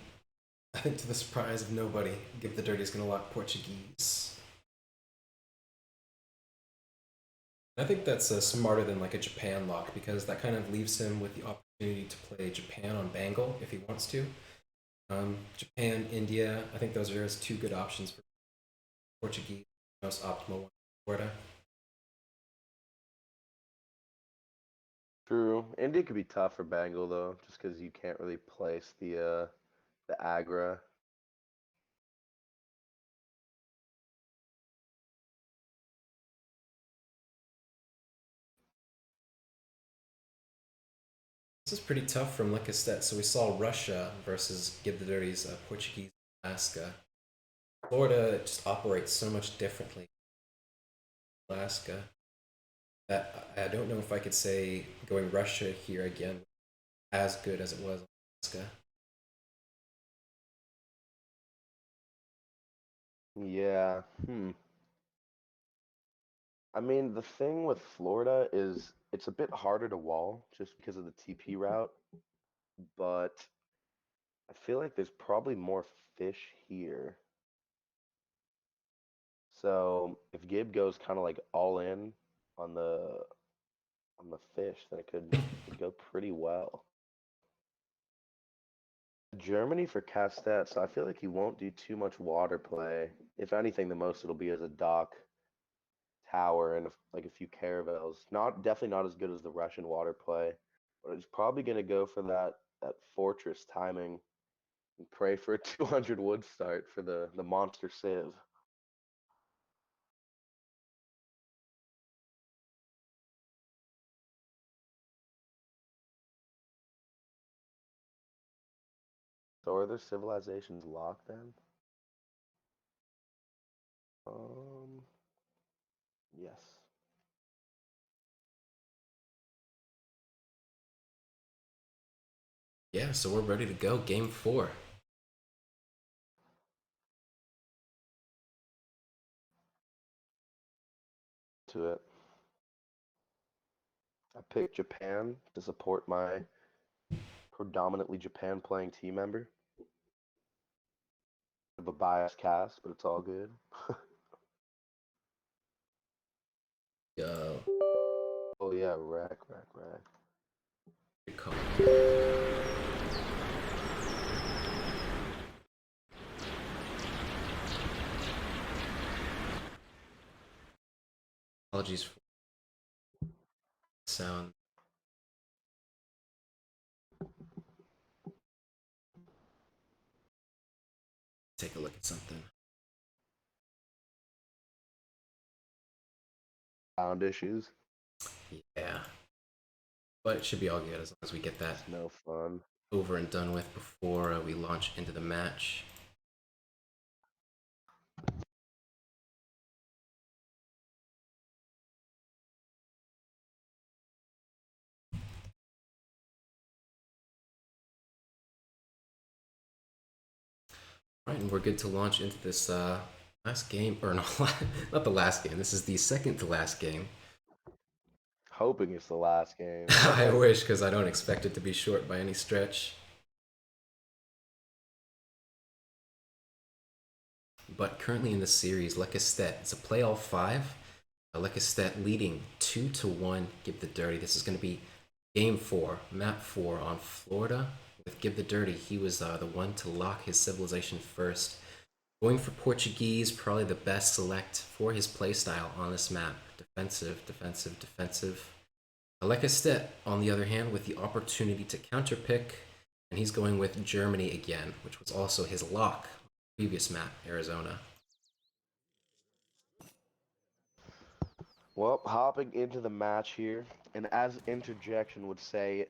I think to the surprise of nobody, GiBthedurrty is going to lock Portuguese. I think that's smarter than like a Japan lock because that kind of leaves him with the opportunity to play Japan on Bangle if he wants to. Japan, India, I think those are his 2 good options for Portuguese, most optimal one. Florida. True. India could be tough for Bengal though, just because you can't really place the aggro. This is pretty tough from Lecastete. So we saw Russia versus GiBthedurrty's Portuguese Alaska. Florida just operates so much differently than Alaska that I don't know if I could say going Russia here again as good as it was in Alaska. Yeah. I mean, the thing with Florida is it's a bit harder to wall just because of the TP route, but I feel like there's probably more fish here. So if Gib goes kind of like all in on the fish, then it could go pretty well. Germany for Castet, so I feel like he won't do too much water play. If anything, the most it'll be as a dock tower and like a few caravels. Not definitely not as good as the Russian water play, but he's probably gonna go for that fortress timing and pray for a 200 wood start for the monster sieve. So are their civilizations locked then? Um, yes. Yeah, so we're ready to go. Game 4. To it. I picked Japan to support my predominantly Japan playing team member. Of a biased cast, but it's all good. Go. Oh yeah, rack. Good call. Apologies for the sound. Take a look at something. Sound issues. Yeah. But it should be all good as long as we get that It's no fun. over and done with before we launch into the match. Right, and we're good to launch into this last game, or no, not the last game. This is the second to last game. Hoping it's the last game. I wish, because I don't expect it to be short by any stretch. But currently in the series, Lecastete, it's a play all five. Lecastete leading 2-1. GiBthedurrty. This is going to be game 4, map 4 on Florida. With GiBthedurrty, he was the one to lock his civilization first. Going for Portuguese, probably the best select for his playstyle on this map. Defensive, defensive, defensive. Lecastete, on the other hand, with the opportunity to counterpick, and he's going with Germany again, which was also his lock on the previous map, Arizona. Well, hopping into the match here, and as interjection would say,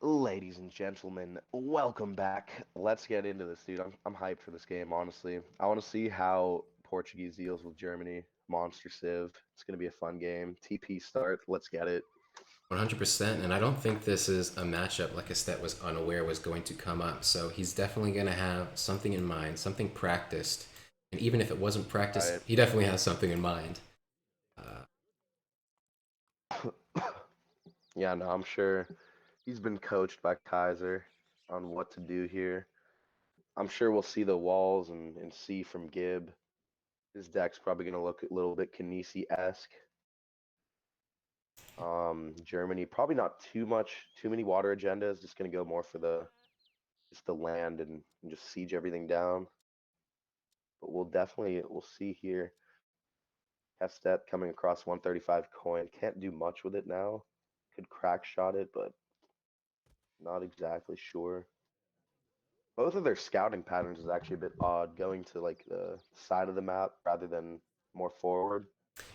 ladies and gentlemen, welcome back. Let's get into this, dude. I'm hyped for this game, honestly. I want to see how Portuguese deals with Germany. Monster Civ. It's going to be a fun game. TP start. Let's get it. 100%, and I don't think this is a matchup Lecastete was unaware was going to come up, so he's definitely going to have something in mind, something practiced. And even if it wasn't practiced, Right. he definitely has something in mind. Yeah, no, I'm sure he's been coached by Kaiser on what to do here. I'm sure we'll see the walls and see from Gib. His deck's probably going to look a little bit Kinesi-esque. Germany, probably not too many water agendas. Just going to go more for just the land and just siege everything down. But we'll see here. Hestet coming across 135 coin. Can't do much with it now. Could crack shot it, but not exactly sure. Both of their scouting patterns is actually a bit odd, going to like the side of the map rather than more forward.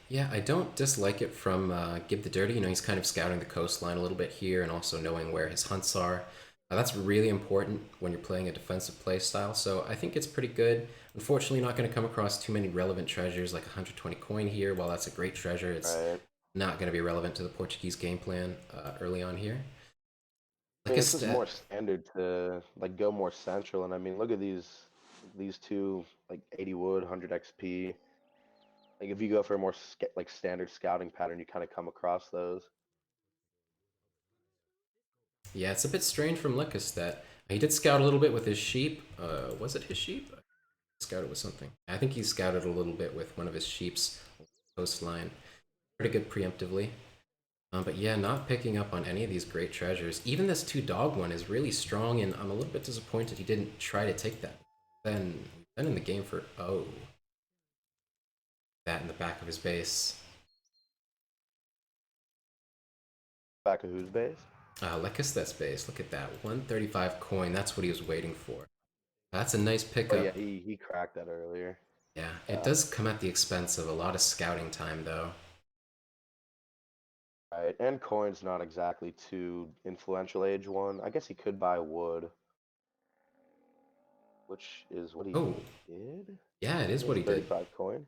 Yeah, I don't dislike it from GiBthedurrty. You know, he's kind of scouting the coastline a little bit here and also knowing where his hunts are. That's really important when you're playing a defensive play style, so I think it's pretty good. Unfortunately, not going to come across too many relevant treasures like 120 coin here. While that's a great treasure, it's Right. not going to be relevant to the Portuguese game plan early on here. I Like mean, a it's just stat, more standard to like go more central, and I mean, look at these two like 80 wood, 100 XP. Like if you go for a more like standard scouting pattern, you kind of come across those. yeah, it's a bit strange from Lecastete. He did scout a little bit with his sheep. Was it his sheep? Scouted with something. I think he scouted a little bit with one of his sheep's coastline. Pretty good preemptively. But yeah, not picking up on any of these great treasures. Even this 2 dog one is really strong, and I'm a little bit disappointed he didn't try to take that. Then we've been in the game for that in the back of his base. Back of whose base? Lecastete's base. Look at that, 135 coin. That's what he was waiting for. That's a nice Oh yeah, pickup. he cracked that earlier. Yeah, it Yeah. does come at the expense of a lot of scouting time, though. Right, and coin's not exactly too influential age one. I guess he could buy wood, which is what he Oh, did. yeah, it is He what has he did. 35 coin.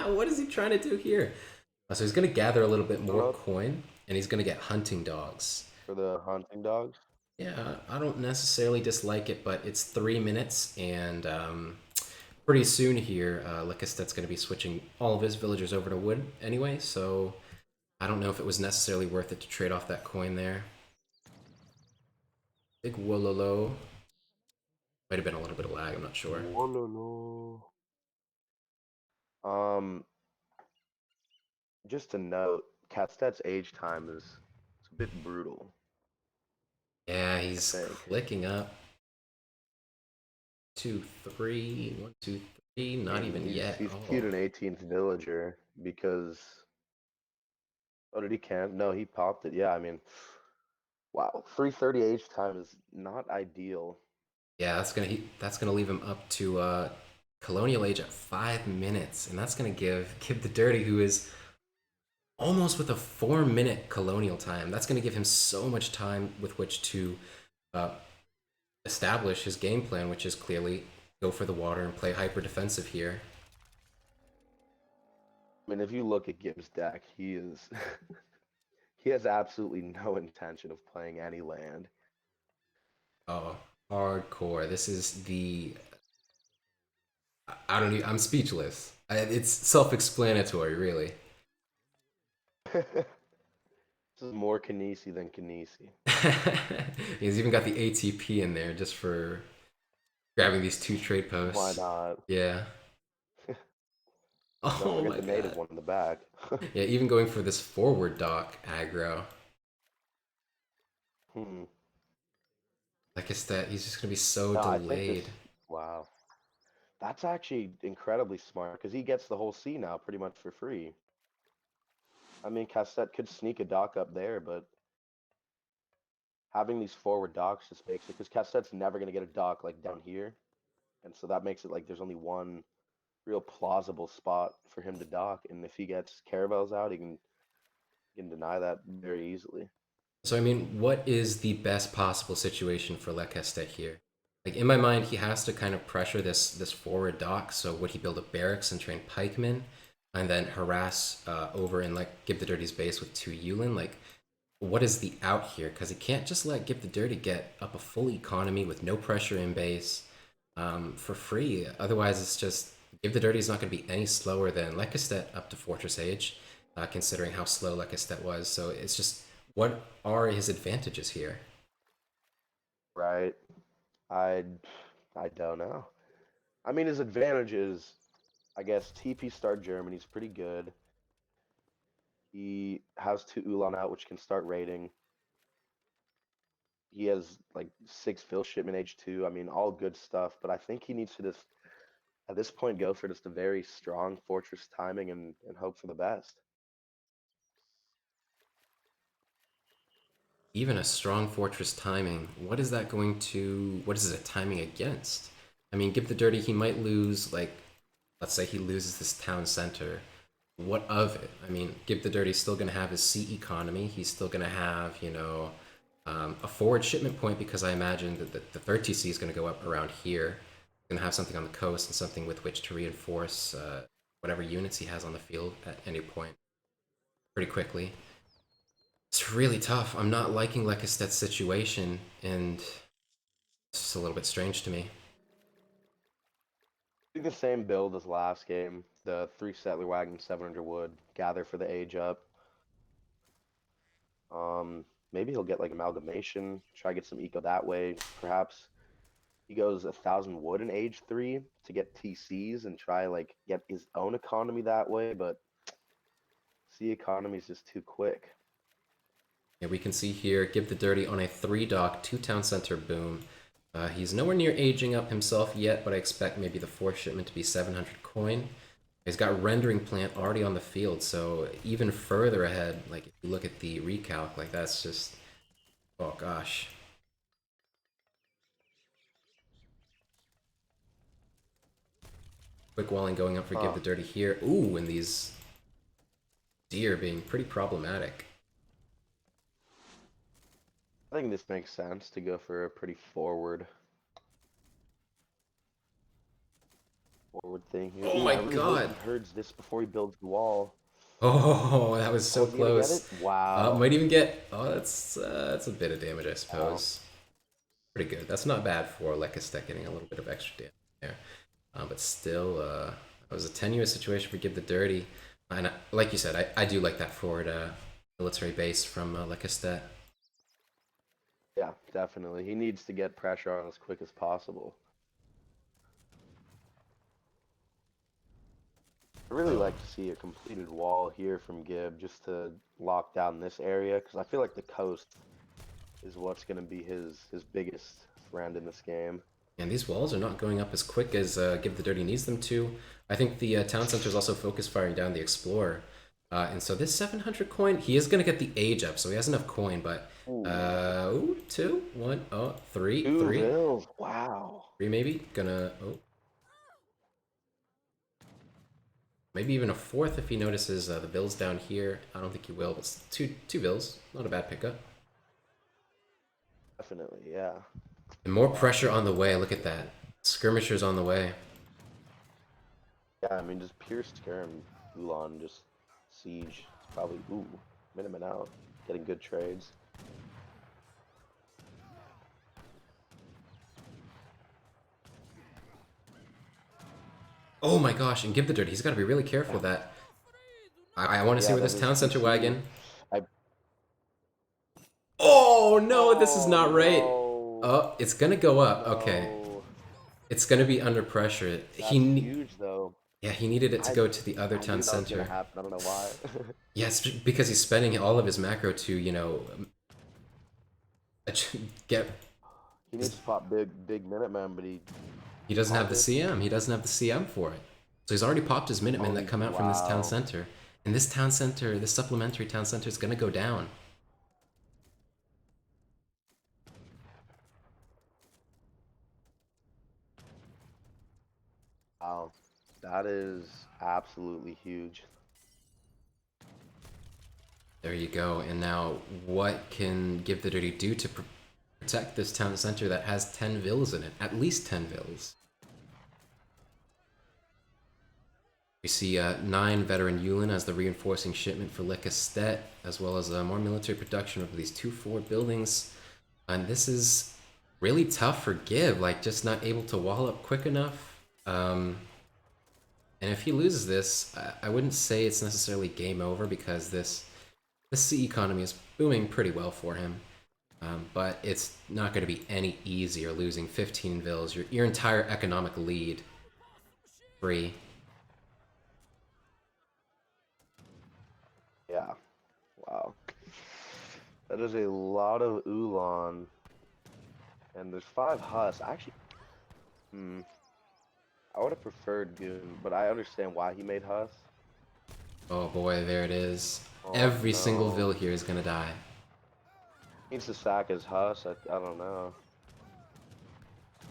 What is he trying to do here? So he's going to gather a little bit I don't more know coin, and he's going to get hunting dogs. for the hunting dogs. Yeah, I don't necessarily dislike it, but it's 3 minutes, and pretty soon here, Lecastete's going to be switching all of his villagers over to wood anyway, so I don't know if it was necessarily worth it to trade off that coin there. Big Wololo. Might have been a little bit of lag, I'm not sure. Wololo. Um, just a note, Catstet's age time is it's a bit brutal, Yeah, I he's think. clicking up. 2, 3, 1, 2, 3, I not mean, even yet. he's Oh. queued an 18th villager because oh did he can? No, he popped it. Yeah, I mean, wow, 330 age time is not ideal. Yeah, that's gonna leave him up to colonial age at 5 minutes, and that's gonna give the dirty who is almost with a 4 minute colonial time. That's gonna give him so much time with which to uh, establish his game plan, which is clearly go for the water and play hyper defensive here. I mean, if you look at Gibbs' deck, he is he has absolutely no intention of playing any land. Oh, hardcore! This is the I don't even, I'm speechless. It's self-explanatory, really. This is more Kinesi than Kinesi. He's even got the ATP in there just for grabbing these 2 trade Why posts. not? Yeah. Don't Oh forget my the native god. one in the back. Yeah, even going for this forward dock aggro. Hmm. Like it's that he's just gonna be so No, I think this. delayed. Wow, that's actually incredibly smart because he gets the whole C now pretty much for free. I mean, Cassette could sneak a dock up there, but having these forward docks just makes it because Cassette's never gonna get a dock like down here, and so that makes it like there's only one real plausible spot for him to dock, and if he gets caravels out, he can deny that very easily. So I mean, what is the best possible situation for Lecastete here? Like in my mind, he has to kind of pressure this forward dock. So would he build a barracks and train pikemen, and then harass over in like GiBthedurrty's base with 2 Yulin? Like, what is the out here? Because he can't just let GiBthedurrty get up a full economy with no pressure in base for free. Otherwise, it's just GiBthedurrty is not going to be any slower than Lecastete up to Fortress Age, considering how slow Lecastete was. So it's just what are his advantages here? Right? I I don't know. I mean, his advantage is, I guess, TP start Germany's pretty good. He has 2 Ulan out, which can start raiding. He has like 6 fill shipment H2. I mean, all good stuff, but I think he needs to just at this point go for just a very strong fortress timing and hope for the best. Even a strong fortress timing, what is that going to, what is it timing against? I mean, GiBthedurrty, he might lose, like, let's say he loses this town center. What of it? I mean, GiBthedurrty's still going to have his sea economy. He's still going to have, a forward shipment point because I imagine that the third TC is going to go up around here. Going to have something on the coast and something with which to reinforce whatever units he has on the field at any point pretty quickly. It's really tough. I'm not liking Lecastete's situation, and it's just a little bit strange to me. Do the same build as last game. The 3 settler wagon, 700 wood, gather for the age up. Maybe he'll get like amalgamation, try get some eco that way. Perhaps he goes 1,000 wood in age 3 to get TCs and try like get his own economy that way. But C economy is just too quick. Yeah, we can see here, GiBthedurrty on a 3 dock, 2 town center boom. He's nowhere near aging up himself yet, but I expect maybe the 4th shipment to be 700 coin. He's got rendering plant already on the field, so even further ahead, like if you look at the recalc, like that's just, oh gosh. Quick walling going up for Huh. GiBthedurrty here. Ooh, and these deer being pretty problematic. I think this makes sense to go for a pretty forward thing here. Oh Ooh, my I really hope god! he herds this before he builds the wall. Oh, that was Oh, so is he gonna get it? close. Wow. Might even get. Oh, that's a bit of damage, I Wow. suppose. Pretty good. That's not bad for Lecastete getting a little bit of extra damage there. But still, it was a tenuous situation for GiBthedurrty. And like you said, I do like that forward military base from Lecastete. Yeah, definitely. He needs to get pressure on as quick as possible. I really Oh, like to see a completed wall here from Gib just to lock down this area because I feel like the coast is what's going to be his biggest friend in this game. and these walls are not going up as quick as GiBthedurrty needs them to. I think the town center is also focus firing down the Explorer. And so this 700 coin, he is going to get the age up, so he has enough coin, but Ooh, ooh, 2, 1, oh, 3, two 3, vills. Wow. 3 maybe. Gonna, oh, maybe even a 4th if he notices the bills down here. I don't think he will, but two bills, not a bad pickup. Definitely, yeah. And more pressure on the way. Look at that. Skirmishers on the way. Yeah, I mean, just pure skirm, Ulan, just siege. It's probably, ooh, Miniman out. Getting good trades. Oh my gosh, and GiBthedurrty, he's got to be really careful of that. I want to see Yeah, where that this his town center PC. wagon. I. Oh no, this is Oh not right. no, Oh, it's gonna go up. Okay, no. it's gonna be under pressure. That's huge though. Yeah, he needed it to I go to the other I town knew that was gonna center. happen. I don't know why. Yes, because he's spending all of his macro to, get. He needs to pop big Minuteman, but he He doesn't have pop the it. CM. He doesn't have the CM for it. So he's already popped his Minutemen Oh, that he's come out from this town wow. center. And this town center, this supplementary town center is gonna go down. Wow, that is absolutely huge. There you go. And now, what can GiBthedurrty do to protect this town center that has 10 vills in it? At least 10 vills. We see 9 veteran Yulin as the reinforcing shipment for Lecastete, as well as more military production of these 2-4 buildings. And this is really tough for Gib, like just not able to wall up quick enough. And if he loses this, I wouldn't say it's necessarily game over because this C economy is booming pretty well for him. But it's not going to be any easier losing 15 vills, your entire economic lead free. Yeah, wow. That is a lot of Ulan. And there's 5 Hus. Actually, I would have preferred Goon, but I understand why he made Hus. Oh boy, there it is. Oh Every single no. vill here is going to die. He needs to sack his Hus. I don't know.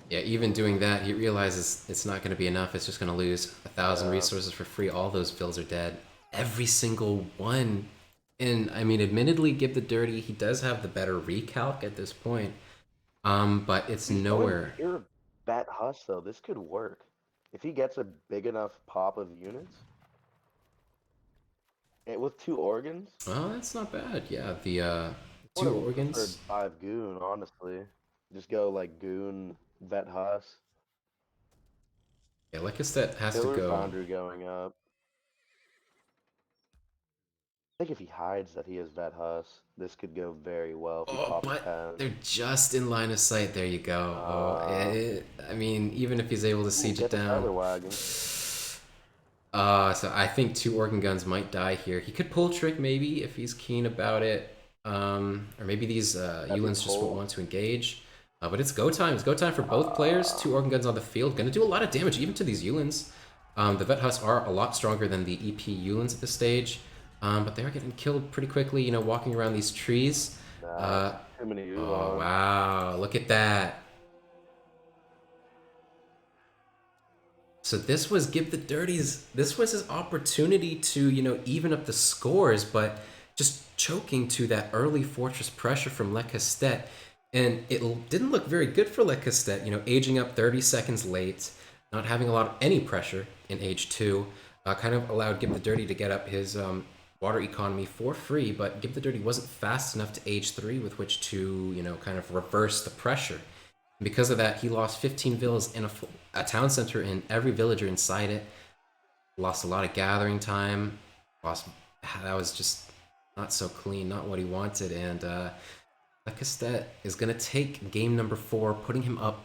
Yeah, even doing that, he realizes it's not going to be enough. It's just going to lose 1,000 Yeah. resources for free. All those vills are dead. Every single one. And I mean, admittedly, GiBthedurrty, he does have the better recalc at this point. But it's He's going nowhere. pure bat Hus though. This could work. If he gets a big enough pop of units, and with 2 organs, Oh, that's not bad. Yeah, the I would 2 have preferred organs. 5 Goon, honestly. Just go like Goon, Vet Hus. Yeah, Lecastete has to Pillar go. Foundry going up. I think if he hides that he is Vet Hus, this could go very well if he Oh, pops but 10. they're just in line of sight. There you go. Uh, I mean, even if he's able to ooh, siege it get the down. feather wagon. So I think 2 organ guns might die here. He could pull trick maybe if he's keen about it. Or maybe these That'd be Yulins just won't pull. want to engage. But it's go time. It's go time for both players. 2 organ guns on the field. Gonna do a lot of damage even to these Yulins. The Vet Hus are a lot stronger than the EP Yulins at this stage. But they are getting killed pretty quickly, walking around these trees. Nah, Uh, too many oh, Ulan. wow. Look at that. So this was this was his opportunity to, even up the scores, but just choking to that early fortress pressure from Lecastete. And it didn't look very good for Lecastete, aging up 30 seconds late, not having a lot of any pressure in age 2, kind of allowed GiBthedurrty to get up his water economy for free, but GiBthedurrty wasn't fast enough to age 3 with which to, kind of reverse the pressure. Because of that, he lost 15 villas in a town center and every villager inside it. Lost a lot of gathering time. That was just not so clean, not what he wanted. And Lecastete is going to take game number 4, putting him up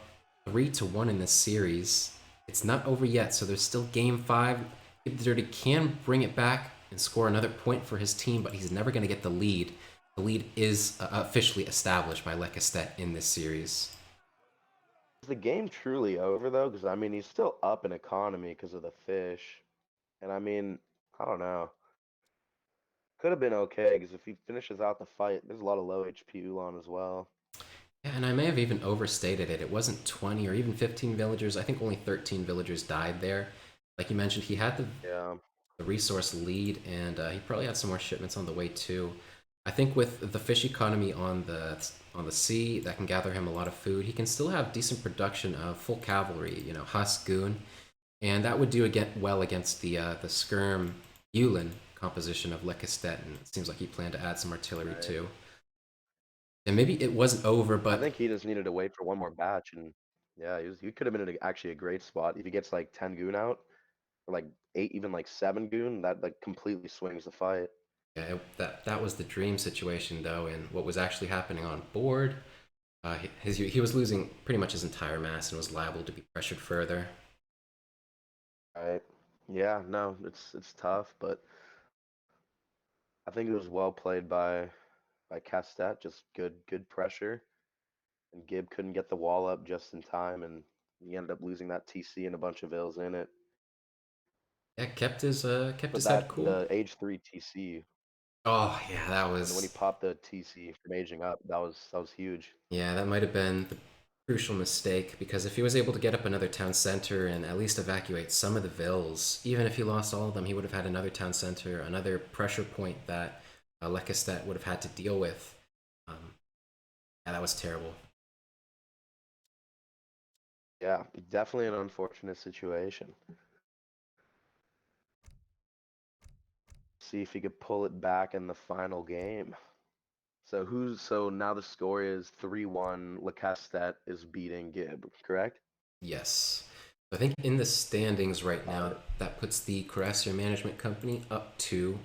3-1 in this series. It's not over yet, so there's still game 5. GiBthedurrty can bring it back and score another point for his team, but he's never going to get the lead. The lead is officially established by Lecastete in this series. Is the game truly over though? Because I mean, he's still up in economy because of the fish, and I mean, I don't know. Could have been okay because if he finishes out the fight, there's a lot of low HP Ulan as well. Yeah, and I may have even overstated it. It wasn't 20 or even 15 villagers. I think only 13 villagers died there. Like you mentioned, he had Yeah, the resource lead, and he probably had some more shipments on the way too. I think with the fish economy on the sea, that can gather him a lot of food. He can still have decent production of full cavalry, Husk, Goon, and that would do well against the Skirm Yulin composition of Lecastete. And it seems like he planned to add some artillery right. too. And maybe it wasn't over, I but think he just needed to wait for one more batch, and yeah, he could have been in actually a great spot if he gets like 10 goon out. or like 8, even like 7 goon, that like completely swings the fight. Yeah, that was the dream situation though, and what was actually happening on board. He was losing pretty much his entire mass and was liable to be pressured further. Right. Yeah, no, it's tough, but I think it was well played by Castet, just good pressure. And Gib couldn't get the wall up just in time, and he ended up losing that TC and a bunch of ills in it. Yeah, kept But his head that cool. the age 3 TC, Oh yeah, that when he was popped the TC from aging up, that was huge. yeah, that might have been the crucial mistake because if he was able to get up another town center and at least evacuate some of the vills, even if he lost all of them, he would have had another town center, another pressure point that Lecastete would have had to deal with. Um, yeah, that was terrible. Yeah, definitely an unfortunate situation. See if he could pull it back in the final game. So now the score is 3-1. Lecastete is beating Gib, correct? Yes. I think in the standings right Got now, it. that puts the Cuirassier Management Company up to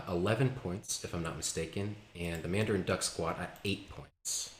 11 points, if I'm not mistaken, and the Mandarin Duck Squad at 8 points.